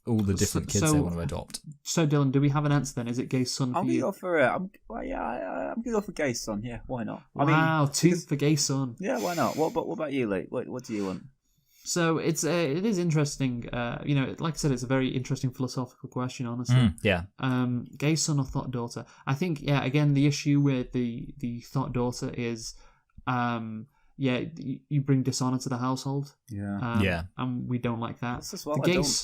all the different kids they want to adopt. So Dylan, do we have an answer then? Is it gay son for you? I'm gonna go for gay son. Yeah, why not? Wow, two for gay son. Yeah, why not? What about you, Lee? What do you want? So it is interesting. Like I said, it's a very interesting philosophical question. Honestly, gay son or thought daughter? I think again, the issue with the thought daughter is, you bring dishonor to the household. And we don't like that.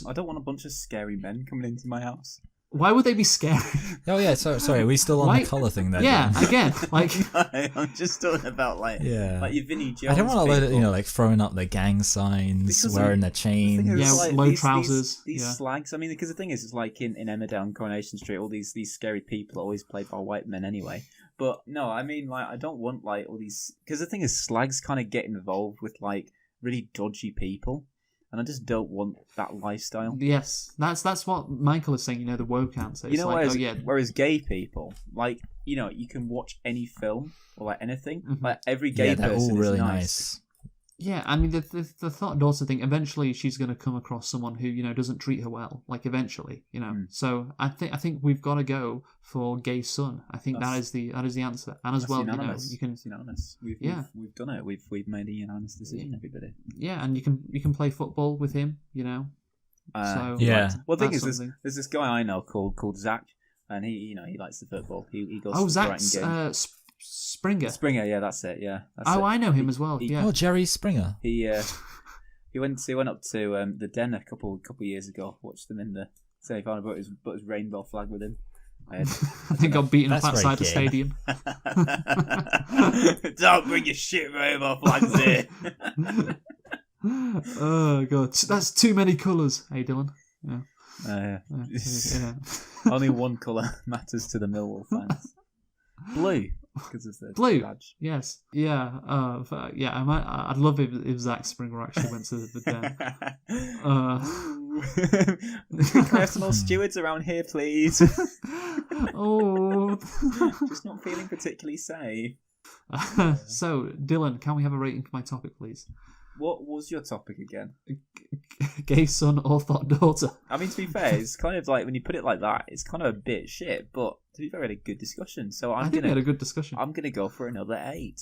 I don't want a bunch of scary men coming into my house. Why would they be scary? Oh yeah, sorry. Are we still on the colour thing there? Yeah, again, like I'm just talking about like your Vinnie Jones. I don't want to let it, like throwing up their gang signs, wearing their chains, low trousers. These slags. I mean, because the thing is, it's like in Emmerdale and Coronation Street, all these scary people are always played by white men anyway. But no, I mean, like I don't want like all these, because the thing is, slags kind of get involved with like really dodgy people. And I just don't want that lifestyle. Yes, that's what Michael is saying. The woke answer. Whereas gay people, like you can watch any film or like anything. Mm-hmm. Like every gay person all really is nice. Yeah, I mean, the thought daughter thing, eventually she's going to come across someone who, doesn't treat her well, like, eventually, So I think we've got to go for gay son. I think that is the answer. And as well, unanimous. you can... It's unanimous. We've done it. We've made a unanimous decision, everybody. Yeah, and you can play football with him, So, yeah. Well, the thing is, there's this guy I know called Zach, and he likes the football. He goes to Zach's Springer. Springer, yeah, that's it. Yeah. I know him as well. Yeah. Oh, Jerry Springer. He went up to the Den a couple years ago. Watched them in the semi-final, but his rainbow flag with him. I think got beaten up outside the stadium. Don't bring your shit rainbow flags here. Oh god, that's too many colours. Hey, Dylan. Yeah. Only one colour matters to the Millwall fans. Blue, because of the blue badge. Yes, yeah, I'd love if Zach Springer actually went to the Den. Can I have some more stewards around here, please? Oh, just not feeling particularly safe. So, Dylan, can we have a rating for my topic, please? What was your topic again? Gay son or thought daughter. I mean, to be fair, it's kind of like when you put it like that, it's kind of a bit shit. But to be fair, we had a good discussion. So I think we had a good discussion. I'm gonna go for another 8.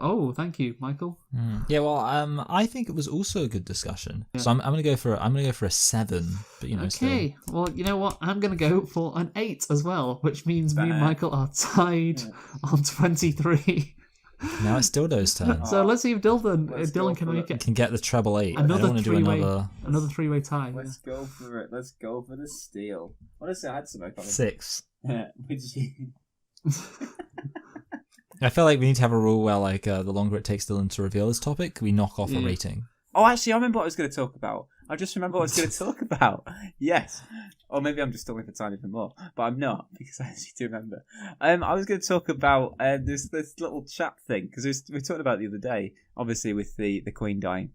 Oh, thank you, Michael. Yeah, well, I think it was also a good discussion. Yeah. So I'm gonna go for a 7. But okay. Still. Well, you know what? I'm gonna go for an 8 as well, which means me and Michael are tied on 23. Now it's Dildo's turn. So let's see if Dylan can make it. Can get the treble 8. Another three-way tie. Let's go for it. Let's go for the steal. Honestly, I had some. 6. Yeah. I feel like we need to have a rule where, like, the longer it takes Dylan to reveal his topic, we knock off a rating. Oh, actually, I remember what I was going to talk about. I just remember what I was going to talk about. Yes. Or maybe I'm just talking for time even more. But I'm not, because I actually do remember. I was going to talk about this little chat thing, because we talked about it the other day, obviously with the Queen dying,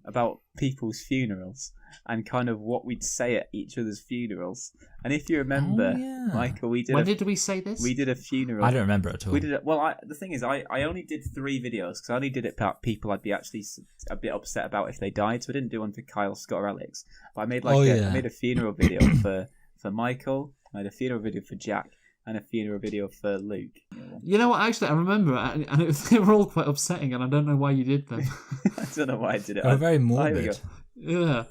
about people's funerals and kind of what we'd say at each other's funerals. And if you remember, Michael, when did we say this? We did a funeral. I don't remember at all. We did it. Well, the thing is, I only did 3 videos because I only did it about people I'd be actually a bit upset about if they died. So I didn't do one for Kyle, Scott, or Alex. But I made I made a funeral video for Michael. I made a funeral video for Jack. And a funeral video for Luke. You know what? Actually, I remember, and they were all quite upsetting, and I don't know why you did them. I don't know why I did it. They're very morbid. Yeah.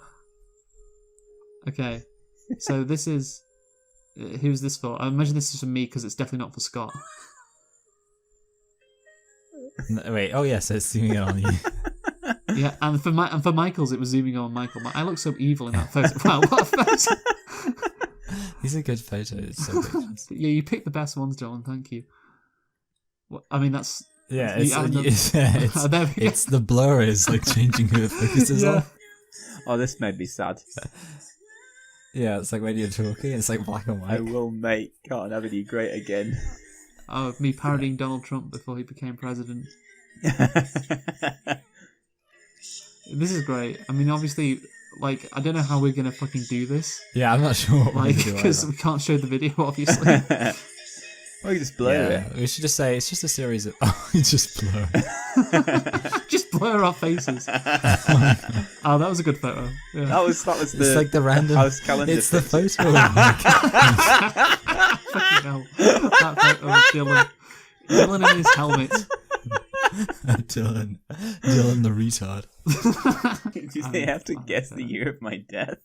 Okay. So this is... Who's this for? I imagine this is for me, because it's definitely not for Scott. No, wait, oh yeah, so it's zooming in on you. Yeah, and for Michael's, it was zooming on Michael. I look so evil in that photo. Wow, what a photo! These are good photos. It's so good. Yeah, you picked the best ones, John. Thank you. Well, I mean, that's... Yeah, it's the blur is like changing who the focus is on. Oh, this made me sad. Yeah, it's like when you're talking, it's like black and white. I will make Can't Have Any Great Again. Oh, me parodying Donald Trump before he became president. This is great. I mean, obviously... Like, I don't know how we're going to fucking do this. Yeah, I'm not sure what we're going to do because we can't show the video, obviously. Well, you just blur it. We should just say it's just a series of... Oh, you just blur it. Just blur our faces. Oh, that was a good photo. Yeah. That was the... It's like the random... House calendar. It's the photo. Fucking hell. That photo of Dylan. Dylan in his helmet. Dylan the retard. Do they have to guess the year of my death?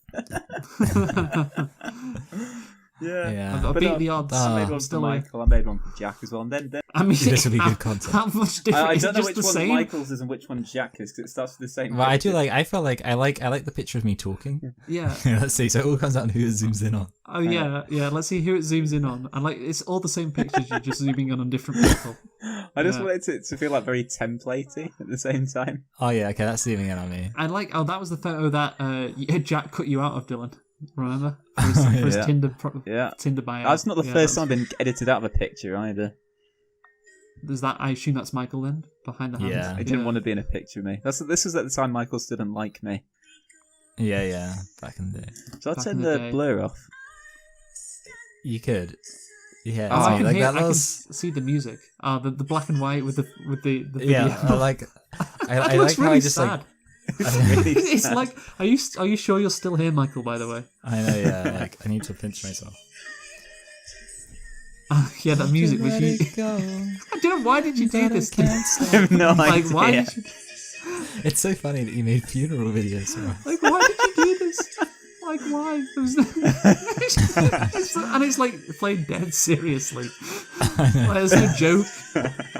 Yeah. I beat the odds. I made one for Michael. I made one for Jack as well. And then I mean, this will be good content. How much different? I is don't it know just which the one same? Michael's is and which one Jack is because it starts with the same. Well, I do like. I feel like I like the picture of me talking. Yeah. Let's see. So it all comes down to who it zooms in on. Oh yeah. Let's see who it zooms in on. And like, it's all the same pictures. You're just zooming in on different people. I just wanted it to feel like very templatey at the same time. Oh yeah. Okay, that's zooming in on me. I like. Oh, that was the photo that Jack cut you out of, Dylan. Remember? For his Tinder bio. That's not the first time I've been edited out of a picture either. There's that. I assume that's Michael then behind the hands. Yeah. He didn't want to be in a picture of me. This was at the time Michael still didn't like me. Yeah. Back in the day. So I'll turn the blur off. You could. Yeah, Oh, I can like hear, that I can was. see the music. The black and white with the video. Yeah, I like That looks how really I just sad. like. It's like, are you sure you're still here, Michael? By the way. I know, yeah. Like I need to pinch myself. Yeah, that music was you. Go. I don't know, why did you do this to me? I have no Like, idea. why did you? It's so funny that you made funeral videos. For us. Like, why did you do this? Like, why? There was and it's like played dead seriously. Like, there's no joke.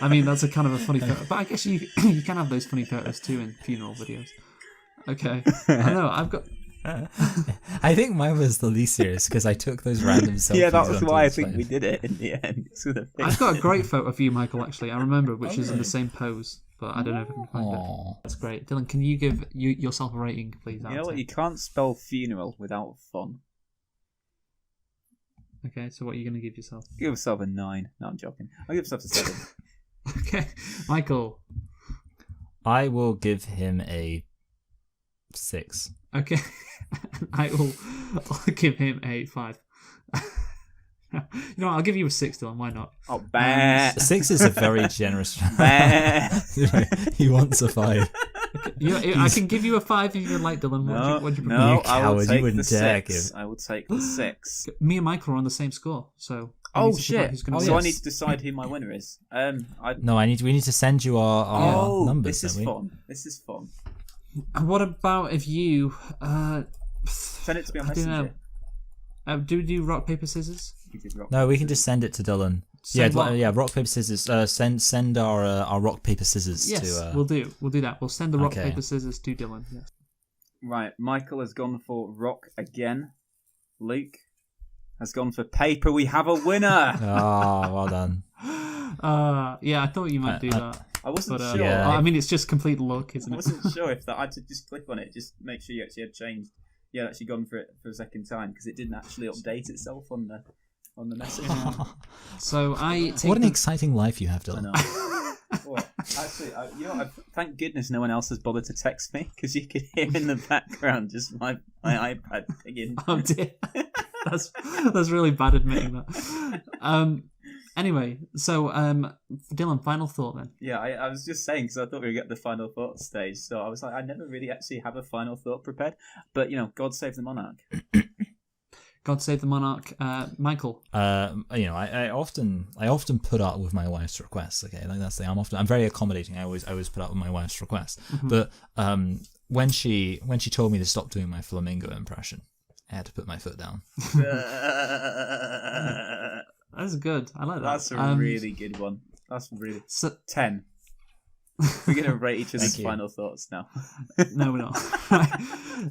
I mean, that's a kind of a funny photo, but I guess you can have those funny photos too in funeral videos. Okay, I know. I've got. I think mine was the least serious because I took those random selfies. Yeah, that was onto why I the think phone. we did it in the end. I've got a great photo of you, Michael. Actually, I remember, which is in the same pose, but I don't know if I can find it. Aw. That's great, Dylan. Can you give yourself a rating, please? You know what? You can't spell funeral without fun. Okay, so what are you going to give yourself? Give yourself a 9. No, I'm joking. I'll give yourself a 7. Okay, Michael. I will give him a 6. Okay, I'll give him a 5. You know what, I'll give you a 6, Dylan. Why not? Oh, bah. 6 is a very generous. Bah. He wants a 5. I can give you a 5 if you like, Dylan. What'd you No, You I will coward, you take wouldn't the dare 6. give- I will take the 6. Me and Michael are on the same score, so. we Oh need to figure out shit! who's gonna So win. I need to decide who my winner is. No, we need to send you our numbers. this is don't we? fun. This is fun. And what about if you Send it to me on I don't know. Messenger. Do we do rock paper scissors? You did rock. No, we can just send it to Dylan. Send what? Yeah, rock paper scissors. Send our rock paper scissors Yes, to. we'll do that. We'll send the rock Okay. paper scissors to Dylan. Yes. Right, Michael has gone for rock again. Luke has gone for paper. We have a winner. Oh, well done. Yeah, I thought you might do that. I wasn't But, sure. Yeah. I mean, it's just complete luck, isn't I it? wasn't sure if that I had to just click on it, just make sure you actually had changed. Yeah, actually gone for it for a second time because it didn't actually update itself on the message. So I take What an the- exciting life you have, I Dylan. know. Well, actually, thank goodness no one else has bothered to text me because you could hear in the background just my iPad pinging. Oh dear, that's really bad admitting that. Anyway, so Dylan, final thought then. Yeah, I was just saying because I thought we were at the final thought stage, so I was like, I never really actually have a final thought prepared. But God save the monarch. God save the monarch, Michael. I often put up with my wife's requests. Okay, like that's the thing. I'm very accommodating. I always put up with my wife's requests. Mm-hmm. But when she told me to stop doing my flamingo impression, I had to put my foot down. That's good. I like that. That's a really good one. That's really 10. We're gonna rate each other's final thoughts now. No, we're not. Right.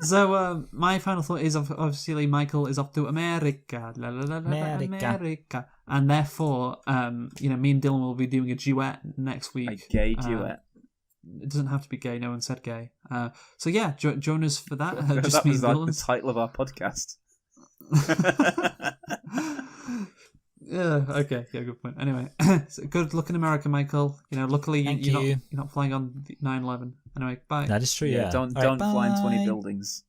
So my final thought is obviously Michael is off to America, America, and therefore me and Dylan will be doing a duet next week. A gay duet. It doesn't have to be gay. No one said gay. So yeah, join us for that. Just That me was and like the Dylan. title of our podcast. Yeah. Okay. Yeah. Good point. Anyway, so good luck in America, Michael. Luckily Thank you're you. not flying on 9/11. Anyway, bye. That is true. Yeah. Don't All right, fly in 20 bye. buildings.